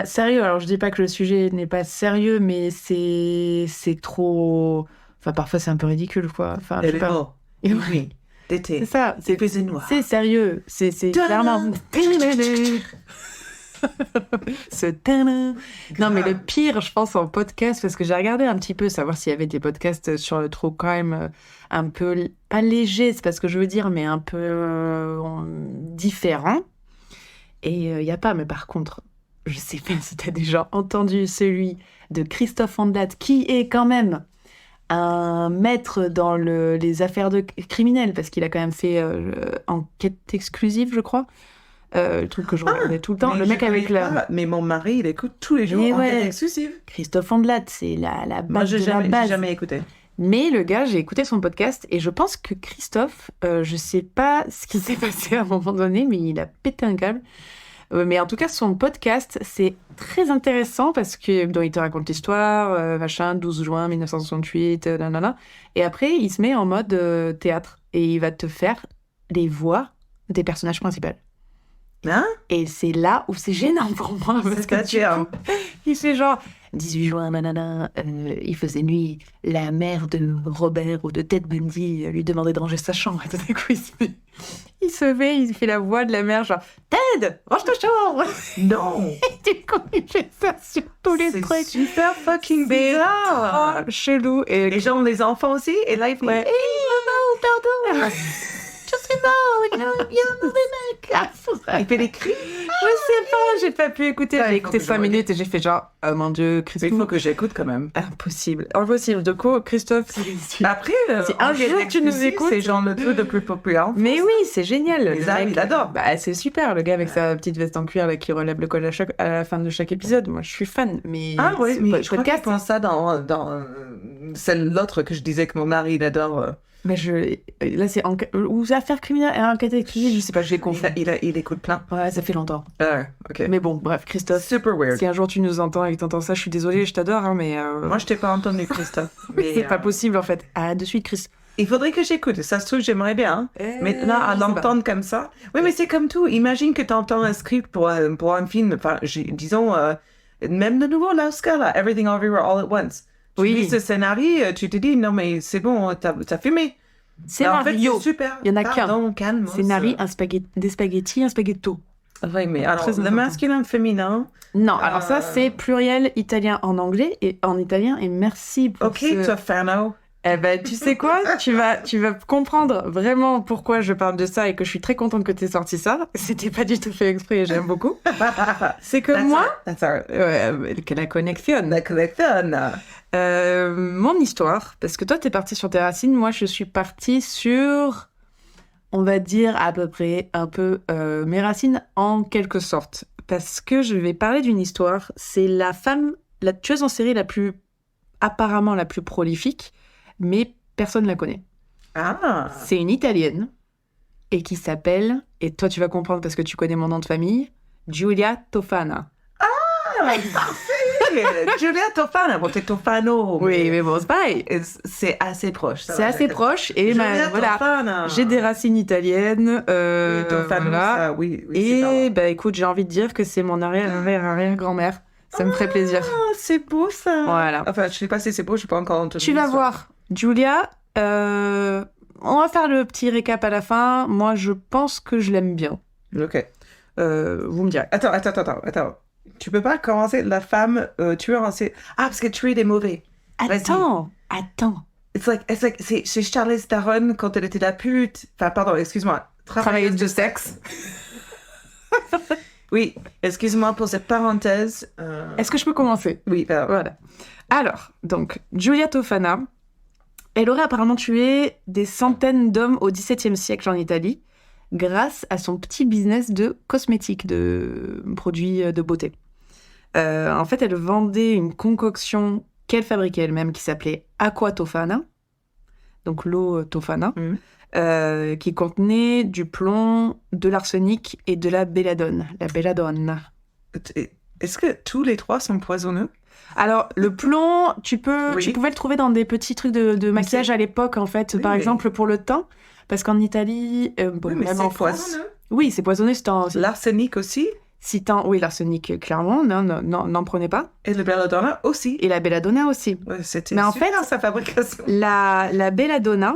sérieux. Alors je dis pas que le sujet n'est pas sérieux, mais c'est trop... Enfin, parfois c'est un peu ridicule, quoi. Enfin, je sais pas. Oui, d'été. C'est ça. C'est noir. C'est sérieux. C'est clairement... Non, mais le pire, je pense, en podcast, parce que j'ai regardé un petit peu, savoir s'il y avait des podcasts sur le true crime un peu, pas léger, c'est pas ce que je veux dire, mais un peu différent. Et il n'y a pas, mais par contre, je sais pas si tu as déjà entendu celui de Christophe Ondelat, qui est quand même un maître dans les affaires criminelles, parce qu'il a quand même fait enquête exclusive, je crois. Le truc que je regardais tout le temps. Le mec avec la... Mais mon mari, il écoute tous les jours enquête exclusive. Christophe Ondelat, c'est la base. Moi, j'ai jamais écouté. Mais le gars, j'ai écouté son podcast et je pense que Christophe, je sais pas ce qui s'est passé à un moment donné, mais il a pété un câble. Mais en tout cas, son podcast, c'est très intéressant parce que il te raconte l'histoire, 12 juin 1968, nanana. Et après, il se met en mode théâtre et il va te faire les voix des personnages principaux. Hein? Et c'est là où c'est gênant pour moi. Parce que il fait genre 18 juin, nanana, il faisait nuit. La mère de Robert ou de Ted Bundy lui demandait de ranger sa chambre. Et tout d'un coup, il se met, il fait la voix de la mère, genre Ted, range ta chambre. Non. Et du coup, il fait ça sur tous les trucs. C'est super fucking bizarre. Chelou. Et les gens, les enfants aussi. Et là, il fait hey, maman, pardon. Je sais pas, il y a un mauvais mec. Il fait des cris. Je sais pas, j'ai pas pu écouter. J'ai écouté 5 minutes et j'ai fait genre, oh mon Dieu, Christophe. Il faut que j'écoute quand même. Impossible. De coup, Christophe, après, si un jour tu nous écoutes, c'est genre le truc le plus populaire. Mais oui, c'est génial. Il adore. Bah, c'est super, le gars avec sa petite veste en cuir là, qui relève le col à la fin de chaque épisode. Moi, je suis fan. Mais mais je crois qu'il pense ça dans c'est l'autre que je disais que mon mari il adore. Mais là, c'est ou affaires criminelles et enquête exclusive, je sais pas, j'ai confondu. Il écoute plein. Ouais, ça fait longtemps. Ok. Mais bon, bref, Christophe. Super weird. Si un jour tu nous entends et que t'entends ça, je suis désolée, je t'adore, hein, mais. Moi, je t'ai pas entendu, Christophe. Mais c'est pas possible, en fait. Ah, de suite, Chris. Il faudrait que j'écoute. Ça se trouve, j'aimerais bien. Mais là, à l'entendre comme ça. Oui, mais c'est comme tout. Imagine que t'entends un script pour un film. Enfin, disons, même de nouveau, l'Oscar, là, Everything Everywhere All at Once. Tu lis ce scénario, tu te dis, non, mais c'est bon, t'as fumé. Scénario. En fait, super. Il y en a qu'un. Calme. Scénario, des spaghettis, un spaghetto. Oui, mais alors, le masculin, féminin. Non, alors ça, c'est pluriel italien en anglais et en italien, et merci pour Ok, Tofano. Eh ben, tu sais quoi? Tu vas comprendre vraiment pourquoi je parle de ça et que je suis très contente que tu aies sorti ça. C'était pas du tout fait exprès et j'aime beaucoup. C'est que moi... que la connexion. La connexion. Mon histoire, parce que toi, t'es partie sur tes racines, moi, je suis partie sur, on va dire, à peu près un peu mes racines en quelque sorte. Parce que je vais parler d'une histoire, c'est la tueuse en série apparemment la plus prolifique, mais personne ne la connaît. Ah. C'est une Italienne, et qui s'appelle, et toi tu vas comprendre parce que tu connais mon nom de famille, Giulia Tofana. Ah, parfait. Giulia Tofana. Bon, t'es Tofano. Oui, mais bon, c'est pareil. C'est assez proche. C'est assez proche, et Giulia voilà, Tofana. j'ai des racines italiennes, Tofano, voilà. ça, oui, Et bah écoute, j'ai envie de dire que c'est mon arrière-arrière-arrière-grand-mère. Ça me ferait plaisir. Ah, c'est beau ça. Voilà. Enfin, je sais pas si c'est beau, je suis pas encore entendu. Tu vas voir, Giulia, on va faire le petit récap à la fin. Moi, je pense que je l'aime bien. Ok. Vous me direz. Attends. Tu peux pas commencer la femme tueur en série. Ah, parce que tuer des mauvais. Attends. C'est Charlize Theron quand elle était la pute. Enfin, pardon, excuse-moi. Travailleuse de sexe. Oui, excuse-moi pour cette parenthèse. Est-ce que je peux commencer? Oui, pardon. Voilà. Alors, donc, Giulia Tofana, elle aurait apparemment tué des centaines d'hommes au XVIIe siècle en Italie grâce à son petit business de cosmétiques, de produits de beauté. En fait, elle vendait une concoction qu'elle fabriquait elle-même qui s'appelait Aqua Tofana, donc l'eau Tofana, qui contenait du plomb, de l'arsenic et de la belladone. La belladone. Est-ce que tous les trois sont poisonneux? Alors, le plomb, tu pouvais le trouver dans des petits trucs de maquillage à l'époque, en fait, par exemple pour le teint, parce qu'en Italie, même en France... Poisonneux. Oui, c'est poisonneux. L'arsenic aussi? Oui, l'arsenic, clairement, n'en prenez pas. Et le belladonna aussi. Et la belladonna aussi. Ouais, c'était Mais en super, fait, sa fabrication. La belladonna,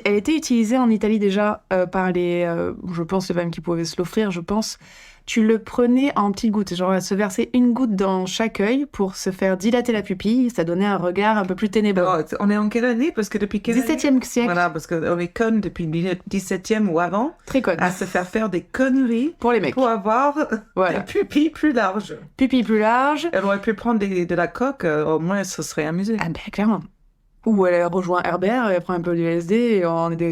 elle était utilisée en Italie déjà par les... je pense les femmes qui pouvaient se l'offrir, je pense. Tu le prenais en petites gouttes, genre se verser une goutte dans chaque œil pour se faire dilater la pupille. Ça donnait un regard un peu plus ténébreux. Alors, on est en quelle année? Parce que depuis quelle année? 17e siècle. Voilà, parce qu'on est connes depuis le 17e ou avant. Très conne. À se faire des conneries. Pour les mecs. Pour avoir Voilà. des pupilles plus larges. Pupille plus large. Elle aurait pu prendre de la coque, au moins elle se serait amusée. Ah ben, clairement. Ou elle rejoint Herbert, elle prend un peu du LSD et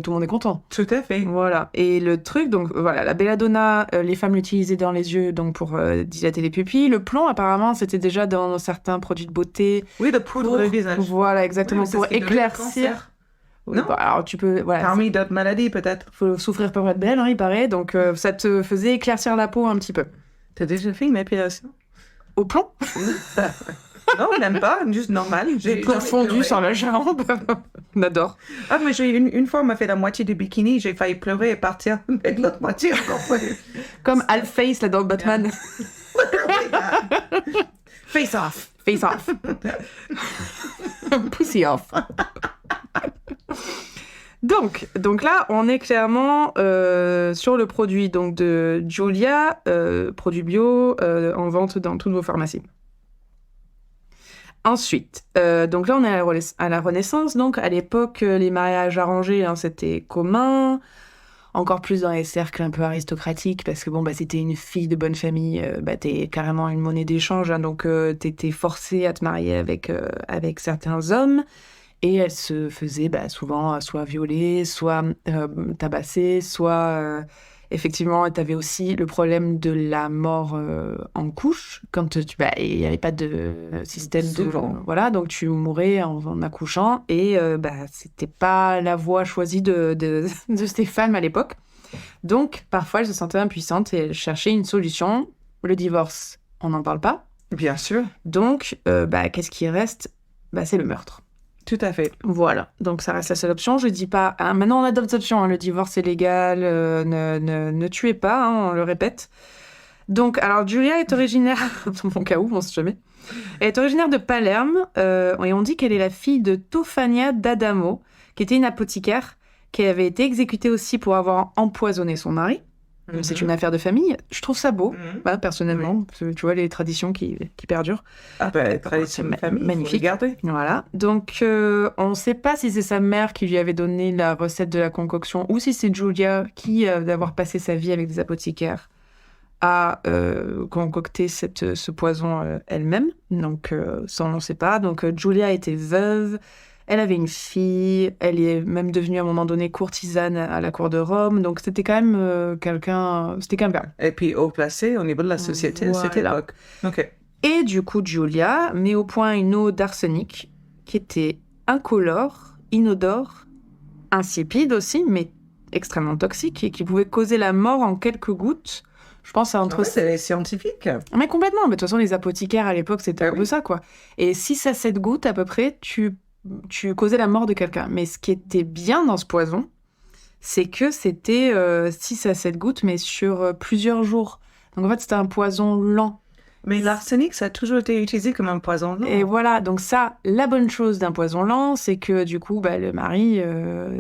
tout le monde est content. Tout à fait. Voilà. Et le truc, donc voilà, la belladonna, les femmes l'utilisaient dans les yeux donc pour dilater les pupilles. Le plomb, apparemment, c'était déjà dans certains produits de beauté. Oui, de poudre de visage. Voilà, exactement, Oui, pour éclaircir. Non. Bah, alors tu peux, voilà. Parmi d'autres maladies, peut-être. Faut souffrir pour être belle, hein, il paraît. Donc ça te faisait éclaircir la peau un petit peu. T'as déjà fait une épilation? Au plomb? Non, même pas, juste normal. J'ai confondu sur la jambe. On adore. Ah, mais une fois, on m'a fait la moitié du bikini, j'ai failli pleurer et partir avec l'autre moitié. Comme Al-Face, là, dans Batman. Face off. Face off. Pussy off. Donc là, on est clairement sur le produit donc, de Giulia, produit bio, en vente dans toutes vos pharmacies. Ensuite, donc là, on est à la Renaissance. Donc, à l'époque, les mariages arrangés, hein, c'était commun. Encore plus dans les cercles un peu aristocratiques, parce que bon, bah, si t'es une fille de bonne famille, bah, t'es carrément une monnaie d'échange. Hein, donc, t'étais forcée à te marier avec certains hommes. Et elle se faisait souvent soit violer, soit tabasser, soit... Effectivement, tu avais aussi le problème de la mort en couche, quand il n'y avait pas de système Souvent. Voilà, donc tu mourais en accouchant, et c'était pas la voie choisie de ces femmes à l'époque. Donc, parfois, elles se sentaient impuissantes et elles cherchaient une solution. Le divorce, on n'en parle pas. Bien sûr. Donc, qu'est-ce qui reste? C'est le meurtre. Tout à fait. Voilà, donc ça reste la seule option. Je dis pas... Hein, maintenant, on a d'autres options. Hein, le divorce est légal. Ne tuez pas, hein, on le répète. Donc, alors, Giulia est originaire... Dans mon cas où, on sait jamais. Elle est originaire de Palerme. Et on dit qu'elle est la fille de Tofania d'Adamo, qui était une apothicaire, qui avait été exécutée aussi pour avoir empoisonné son mari. C'est une affaire de famille. Je trouve ça beau, personnellement. Oui. Parce que, tu vois, les traditions qui perdurent. Ah ben, tradition de famille, magnifique. Regardez. Voilà. Donc, on ne sait pas si c'est sa mère qui lui avait donné la recette de la concoction ou si c'est Julia qui, d'avoir passé sa vie avec des apothicaires, a concocté ce poison elle-même. Donc, ça, on ne sait pas. Donc, Julia était veuve. Elle avait une fille, elle est même devenue à un moment donné courtisane à la cour de Rome, donc c'était quand même quelqu'un. Et puis haut placé au niveau de la société à cette Voilà. époque. Ok. Et du coup, Julia met au point une eau d'arsenic qui était incolore, inodore, insipide aussi, mais extrêmement toxique et qui pouvait causer la mort en quelques gouttes. Je pense à entre... C'est scientifique. Mais complètement, mais de toute façon, les apothicaires à l'époque, c'était un peu ça, quoi. Et 6 à 7 gouttes à peu près, tu causais la mort de quelqu'un. Mais ce qui était bien dans ce poison, c'est que c'était 6 à 7 gouttes, mais sur plusieurs jours. Donc en fait, c'était un poison lent. Mais l'arsenic, ça a toujours été utilisé comme un poison lent. Et voilà, donc ça, la bonne chose d'un poison lent, c'est que du coup, le mari,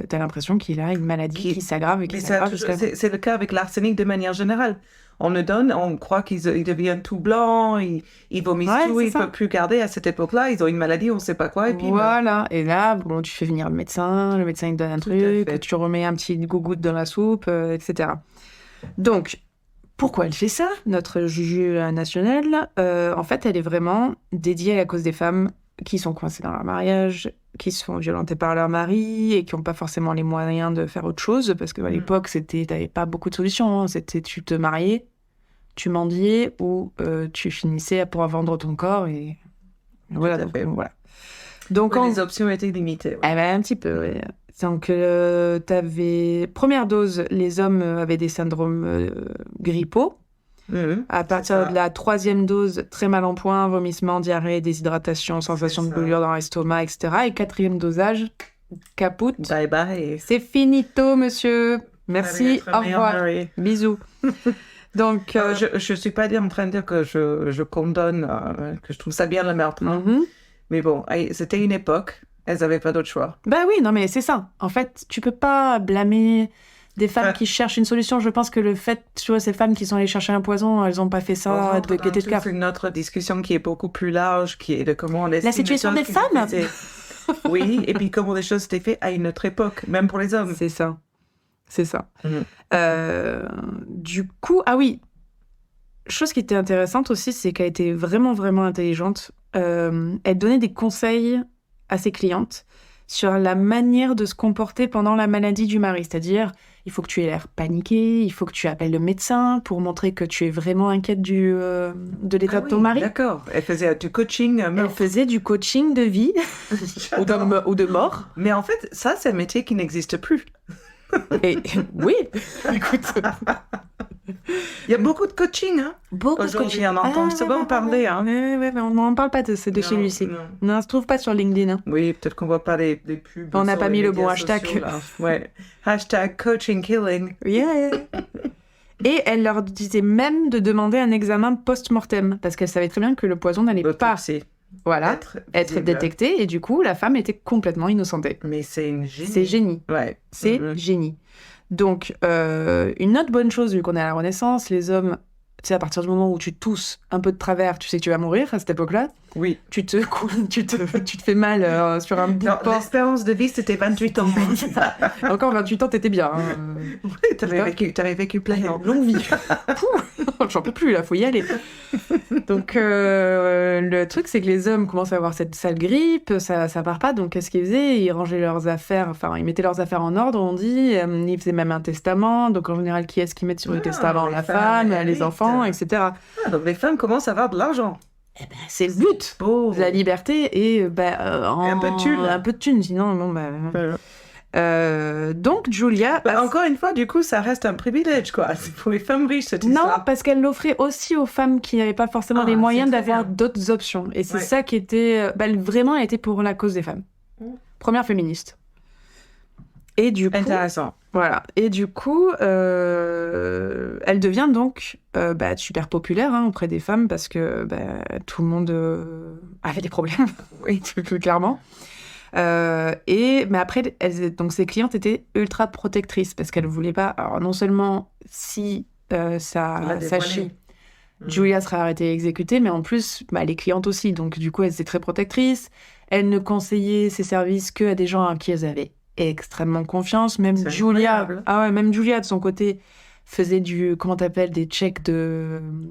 t'as l'impression qu'il a une maladie qui s'aggrave et qui s'aggrave. C'est le cas avec l'arsenic de manière générale. On le donne, on croit qu'il devient tout blanc, il vomit tout, il ne peut plus garder. À cette époque-là, ils ont une maladie, on ne sait pas quoi. Et puis voilà, et là, bon, tu fais venir le médecin il te donne un truc, tu remets un petit gougoute dans la soupe, etc. Donc, pourquoi elle fait ça, notre juge nationale En fait, elle est vraiment dédiée à la cause des femmes qui sont coincées dans leur mariage, qui sont violentées par leur mari et qui n'ont pas forcément les moyens de faire autre chose, parce qu'à l'époque, t'avais pas beaucoup de solutions. Hein. C'était tu te mariais, tu mendiais ou tu finissais pour vendre ton corps et voilà. Donc les options étaient limitées. Ouais. Un petit peu, oui. Donc, première dose, les hommes avaient des syndromes grippaux. À partir de la 3e dose, très mal en point, vomissement, diarrhée, déshydratation, sensation de brûlure dans l'estomac, etc. Et 4e dosage, caput. Bye bye. C'est finito, monsieur. Merci, au revoir. Bisous. Donc, je suis pas en train de dire que je condamne, que je trouve ça bien le meurtre. Mais bon, c'était une époque. Elles n'avaient pas d'autre choix. Oui, non, mais c'est ça. En fait, tu peux pas blâmer des femmes qui cherchent une solution. Je pense que le fait, tu vois, ces femmes qui sont allées chercher un poison, elles n'ont pas fait ça de gaieté de cœur. C'est une autre discussion qui est beaucoup plus large, qui est de comment on estime la situation des femmes. Oui, et puis comment les choses étaient faites à une autre époque, même pour les hommes. C'est ça. Du coup, chose qui était intéressante aussi, c'est qu'elle était vraiment, vraiment intelligente. Elle donnait des conseils à ses clientes sur la manière de se comporter pendant la maladie du mari. C'est-à-dire, il faut que tu aies l'air paniqué, il faut que tu appelles le médecin pour montrer que tu es vraiment inquiète de l'état de ton mari. D'accord. Elle faisait du coaching. Elle faisait du coaching de vie ou de mort. Mais en fait, ça, c'est un métier qui n'existe plus. Et oui, écoute... Il y a beaucoup de coaching, hein. Beaucoup de coaching. On entend souvent parler, hein. Oui, mais on n'en parle pas de chez lui ici. Non, on se trouve pas sur LinkedIn. Hein. Oui, peut-être qu'on voit pas les pubs. On n'a pas mis le bon hashtag. Ouais. Hashtag coaching killing. Yeah. Et elle leur disait même de demander un examen post-mortem, parce qu'elle savait très bien que le poison n'allait pas être détecté, et du coup, la femme était complètement innocentée. Mais c'est une génie. C'est génie. Ouais. C'est génie. Donc, une autre bonne chose, vu qu'on est à la Renaissance, les hommes, tu sais, à partir du moment où tu tousses un peu de travers, tu sais que tu vas mourir à cette époque-là. Oui. Tu te fais mal sur un bout de porc. L'espérance de vie, c'était 28 ans. Encore 28 ans, t'étais bien. Hein. Oui, t'avais vécu plein de longue vie. J'en peux plus, là, faut y aller. Donc, le truc, c'est que les hommes commencent à avoir cette sale grippe, ça part pas, donc qu'est-ce qu'ils faisaient ? Ils rangeaient leurs affaires, ils mettaient leurs affaires en ordre, on dit, ils faisaient même un testament, donc en général, qui est-ce qu'ils mettent sur le testament ? La femme, les enfants, etc. Donc les femmes commencent à avoir de l'argent. Eh ben, c'est le but, la liberté et un peu de thune, sinon, donc Julia... encore une fois, du coup, ça reste un privilège, quoi. C'est pour les femmes riches, cette histoire. Non, parce qu'elle l'offrait aussi aux femmes qui n'avaient pas forcément les moyens d'avoir d'autres options. Et c'est ça qui était... vraiment, elle était pour la cause des femmes. Première féministe. Et du coup... Intéressant. Voilà. Et du coup, elle devient donc super populaire auprès des femmes parce que tout le monde avait des problèmes. Oui, clairement. Mais après, donc ses clientes étaient ultra protectrices parce qu'elles voulaient pas. Alors non seulement si La dévoilée. Julia serait arrêtée et exécutée, mais en plus, les clientes aussi. Donc, du coup, elles étaient très protectrices. Elles ne conseillaient ses services qu'à des gens à qui elles avaient extrêmement confiance. Même C'est Julia, incroyable. même Julia, de son côté, faisait comment t'appelles, des checks d'identité.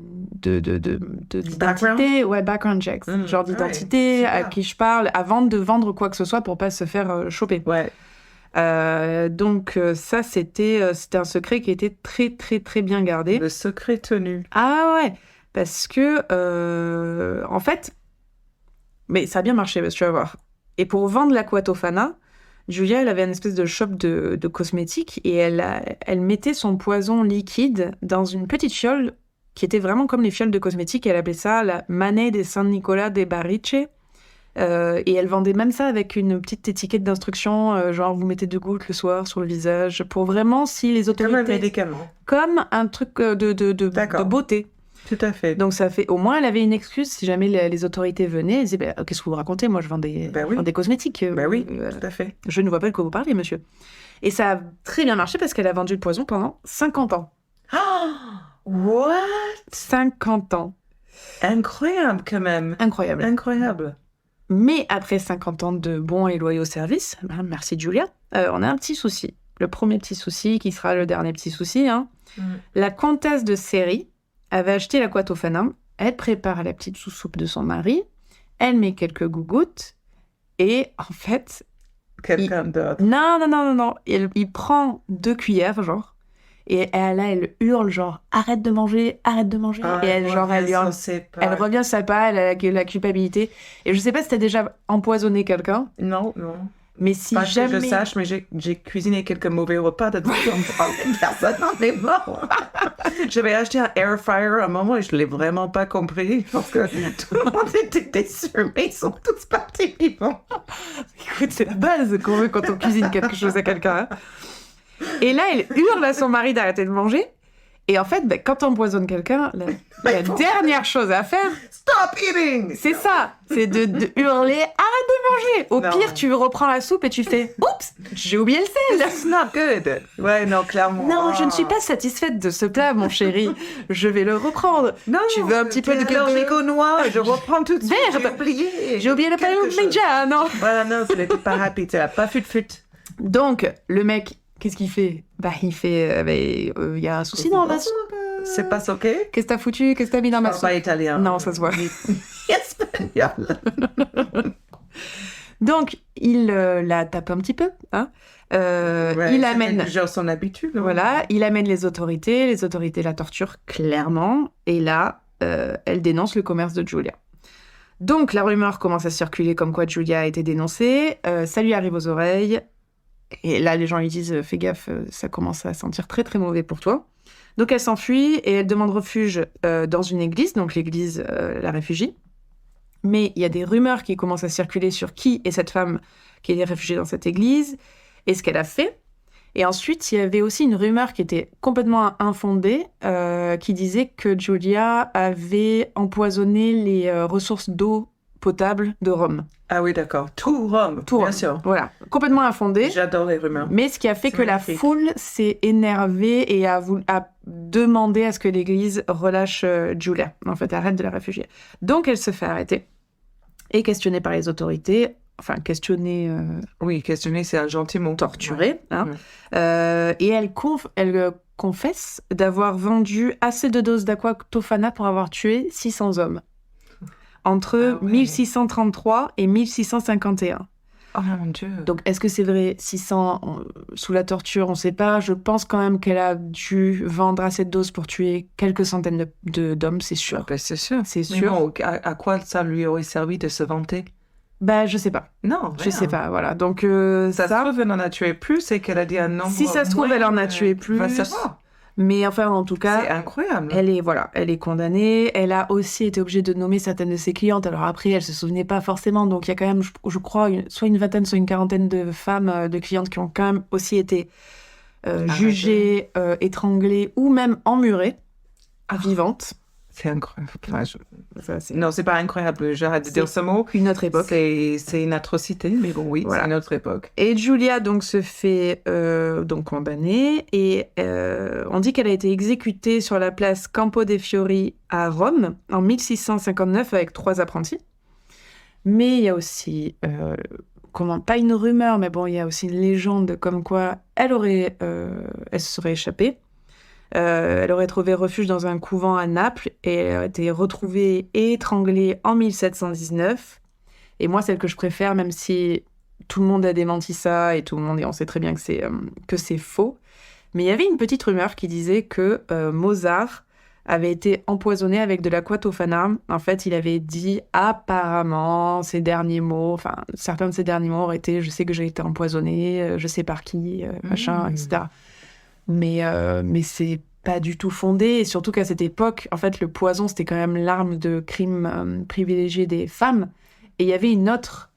Ouais, background checks. Genre d'identité, super. à qui je parle, avant de vendre quoi que ce soit pour pas se faire choper. Ouais. Donc ça, c'était un secret qui était très, très, très bien gardé. Le secret tenu. Ah ouais, parce que, en fait, mais ça a bien marché, parce que tu vas voir. Et pour vendre l'Aqua Tofana, Julia, elle avait une espèce de shop de cosmétiques et elle mettait son poison liquide dans une petite fiole qui était vraiment comme les fioles de cosmétiques. Elle appelait ça la Manet de San Nicola de Bariche. Et elle vendait même ça avec une petite étiquette d'instruction, genre vous mettez 2 gouttes le soir sur le visage, pour vraiment si les autorités... Comme un médicament. Comme un truc de beauté. Tout à fait. Donc ça fait... Au moins, elle avait une excuse si jamais les autorités venaient. Elle disait, qu'est-ce que vous racontez? Moi, je vends des cosmétiques. Oui, tout à fait. Je ne vois pas de quoi vous parlez, monsieur. Et ça a très bien marché parce qu'elle a vendu le poison pendant 50 ans. What? 50 ans. Incroyable, quand même. Incroyable. Incroyable. Mais après 50 ans de bons et loyaux services, merci Julia, on a un petit souci. Le premier petit souci, qui sera le dernier petit souci. La comtesse de Seri avait acheté l'Aqua Tofana. Elle prépare la petite sous-soupe de son mari. Elle met quelques gougouttes. Et en fait... Quelqu'un d'autre. Non. Il prend 2 cuillères, genre. Et elle hurle, genre, arrête de manger. Et elle hurle. Elle revient sur sa pas, elle a la culpabilité. Et je sais pas si t'as déjà empoisonné quelqu'un. Non. Mais si Pas jamais... que je sache, mais j'ai cuisiné quelques mauvais repas de personne n'en est mort. J'avais acheté un air fryer à un moment et je l'ai vraiment pas compris parce que tout le monde était déçu, mais ils sont tous partis vivants. Écoute, c'est la base qu'on veut quand on cuisine quelque chose à quelqu'un. Et là, elle hurle à son mari d'arrêter de manger. Et en fait, quand on empoisonne quelqu'un, la dernière chose à faire... Stop eating! C'est ça, c'est de hurler, arrête de manger. Au pire, tu reprends la soupe et tu fais, oups, j'ai oublié le sel. That's not good. Ouais, non, clairement. Non, je ne suis pas satisfaite de ce plat, mon chéri. Je vais le reprendre. Non, tu veux un petit peu de allergique aux noix, je reprends tout de suite. Merde, j'ai oublié le parmigiano. Voilà, non, ce n'était pas rapide, ça n'a pas fut. Donc, le mec, qu'est-ce qu'il fait? Il fait, il y a un souci dans la soupe. C'est pas ok? Qu'est-ce que t'as foutu? Qu'est-ce que t'as mis dans ma soupe? Pas italien. Non, ça se voit. Espagnol. Donc, il la tape un petit peu. Il amène... déjà son habitude. Voilà, il amène les autorités la torturent clairement. Et là, elle dénonce le commerce de Julia. Donc, la rumeur commence à circuler comme quoi Julia a été dénoncée. Ça lui arrive aux oreilles. Et là, les gens lui disent, fais gaffe, ça commence à sentir très très mauvais pour toi. Donc elle s'enfuit et elle demande refuge dans une église, donc l'église la réfugie. Mais il y a des rumeurs qui commencent à circuler sur qui est cette femme qui est réfugiée dans cette église et ce qu'elle a fait. Et ensuite, il y avait aussi une rumeur qui était complètement infondée, qui disait que Julia avait empoisonné les ressources d'eau potable de Rome. Ah oui, d'accord. Tout Rome, bien sûr. Voilà, complètement infondé. J'adore les rumeurs. Mais ce qui a fait que la foule s'est énervée et a demandé à ce que l'Église relâche Julia. En fait, arrête de la réfugier. Donc, elle se fait arrêter et questionnée par les autorités. Enfin, questionnée... Oui, questionnée, c'est un gentil mot. Torturée. Et elle confesse d'avoir vendu assez de doses d'Aqua Tofana pour avoir tué 600 hommes. Entre 1633 et 1651. Oh mon Dieu. Donc, est-ce que c'est vrai? 600 sous la torture, on ne sait pas. Je pense quand même qu'elle a dû vendre assez de doses pour tuer quelques centaines d'hommes, c'est sûr. C'est sûr. C'est sûr. Mais bon, à quoi ça lui aurait servi de se vanter? Je sais pas. Non, je sais pas, voilà. Donc, ça se trouve, elle en a tué plus et qu'elle a dit un nombre... Si ça se trouve, elle en a tué plus. Mais enfin, en tout cas, c'est incroyable. Elle est condamnée. Elle a aussi été obligée de nommer certaines de ses clientes. Alors après, elle se souvenait pas forcément. Donc il y a quand même, je crois, soit une vingtaine, soit une quarantaine de femmes, de clientes qui ont quand même aussi été jugées, étranglées ou même emmurées, vivantes. C'est incroyable. Enfin, Ça, c'est non, c'est pas incroyable. J'arrête de C'est dire ce mot. une autre époque. C'est une atrocité, mais bon, oui, Voilà. c'est une autre époque. Et Giulia donc se fait donc condamner et on dit qu'elle a été exécutée sur la place Campo dei Fiori à Rome en 1659 avec 3 apprentis. Mais il y a aussi pas une rumeur, mais bon, il y a aussi une légende comme quoi elle se serait échappée. Elle aurait trouvé refuge dans un couvent à Naples et elle a été retrouvée et étranglée en 1719. Et moi, celle que je préfère, même si tout le monde a démenti ça et on sait très bien que c'est faux. Mais il y avait une petite rumeur qui disait que Mozart avait été empoisonné avec de l'aqua tofana. En fait, il avait dit apparemment ses derniers mots, enfin certains de ses derniers mots auraient été « je sais que j'ai été empoisonné, je sais par qui, machin, etc. » Mais c'est pas du tout fondé, et surtout qu'à cette époque, en fait, le poison, c'était quand même l'arme de crime privilégiée des femmes. Et il y avait une autre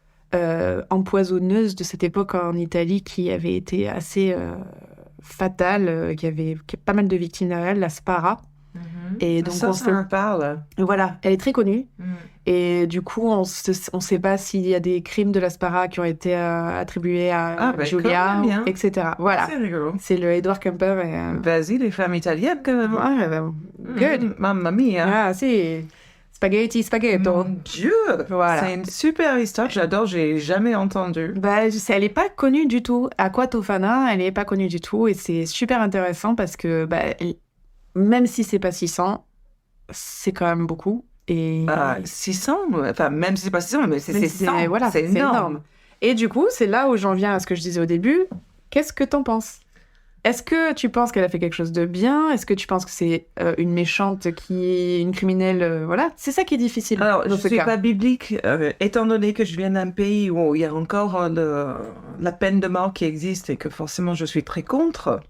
empoisonneuse de cette époque en Italie qui avait été assez fatale, qui avait pas mal de victimes derrière elle, la Spara. Et donc ça me parle. Voilà, elle est très connue. Et du coup, on sait pas s'il y a des crimes de la Spara qui ont été attribués à Giulia, quand même, etc. Voilà. C'est rigolo. C'est le Edward Kemper. Vas-y, les femmes italiennes, quand même. Ouais, good. Mamma mia. Ah, si. Spaghetti, spaghetto. Mon Dieu. Voilà. C'est une super histoire. J'adore. J'ai jamais entendu. Bah, elle est pas connue du tout. Aqua Tofana, elle est pas connue du tout. Et c'est super intéressant parce que même si c'est pas 600, c'est quand même beaucoup. Et 600, enfin, même si c'est pas 600, mais c'est 100. Voilà, c'est énorme. Et du coup, c'est là où j'en viens à ce que je disais au début. Qu'est-ce que t'en penses? Est-ce que tu penses qu'elle a fait quelque chose de bien? Est-ce que tu penses que c'est une méchante une criminelle? Voilà, c'est ça qui est difficile. Alors, dans je ce suis cas. pas biblique, étant donné que je viens d'un pays où il y a encore la peine de mort qui existe et que forcément je suis très contre.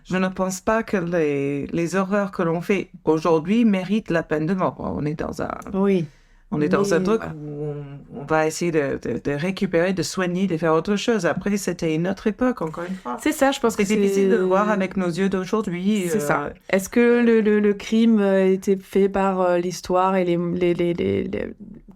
Je ne pense pas que les horreurs que l'on fait aujourd'hui méritent la peine de mort. On est dans un... Oui. On est dans un truc voilà. où on va essayer de récupérer, de soigner, de faire autre chose. Après, c'était une autre époque, encore une fois. C'est ça, je pense que c'est difficile de le voir avec nos yeux d'aujourd'hui. C'est ça. Est-ce que le crime était fait par l'histoire et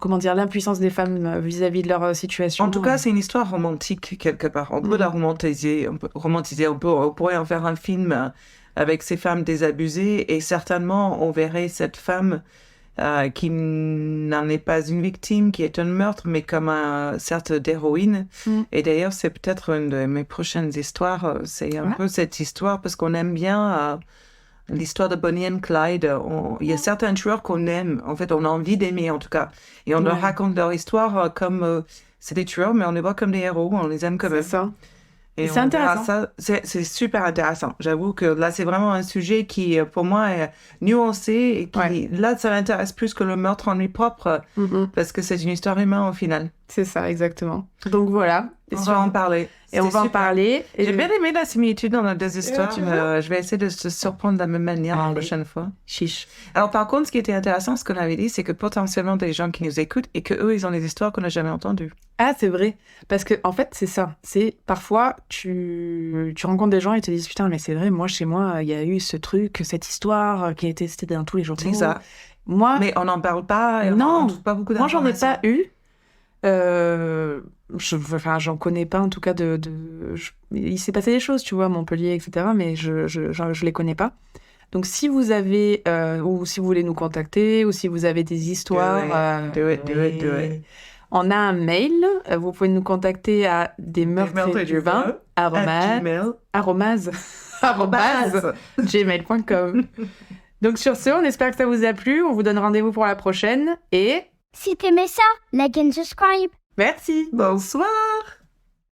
comment dire, l'impuissance des femmes vis-à-vis de leur situation? En tout cas, c'est une histoire romantique, quelque part. On peut la romantiser, on pourrait en faire un film avec ces femmes désabusées et certainement, on verrait cette femme qui n'en est pas une victime, qui est un meurtre, mais comme un sorte d'héroïne. Et d'ailleurs, c'est peut-être une de mes prochaines histoires. C'est un peu cette histoire, parce qu'on aime bien l'histoire de Bonnie and Clyde. Il y a certains tueurs qu'on aime. En fait, on a envie d'aimer, en tout cas. Et on leur raconte leur histoire comme... c'est des tueurs, mais on les voit comme des héros. On les aime comme eux. C'est ça. Et c'est intéressant. Ça, c'est super intéressant. J'avoue que là, c'est vraiment un sujet qui, pour moi, est nuancé et qui, là, ça m'intéresse plus que le meurtre en lui propre parce que c'est une histoire humaine au final. C'est ça, exactement. Donc voilà. On va en parler. Et on va en parler. Et j'ai bien aimé la similitude dans nos deux histoires. Je vais essayer de se surprendre de la même manière la prochaine fois. Chiche. Alors, par contre, ce qui était intéressant, ce qu'on avait dit, c'est que potentiellement des gens qui nous écoutent et qu'eux, ils ont des histoires qu'on n'a jamais entendues. Ah, c'est vrai. Parce que, en fait, c'est ça. C'est parfois, tu rencontres des gens et te disent putain, mais c'est vrai, moi, chez moi, il y a eu ce truc, cette histoire qui a été citée dans tous les journaux. C'est ça. Moi. Mais on n'en parle pas. Et non. On trouve pas beaucoup moi, j'en ai d'informations. pas eu. J'en connais pas en tout cas il s'est passé des choses, tu vois, à Montpellier, etc. Mais je les connais pas. Donc si vous avez ou si vous voulez nous contacter ou si vous avez des histoires, do it. on a un mail. Vous pouvez nous contacter à desmeurtres-du-vin @gmail.com. Donc sur ce, on espère que ça vous a plu. On vous donne rendez-vous pour la prochaine et Si t'aimais ça, like and subscribe. merci. Bonsoir.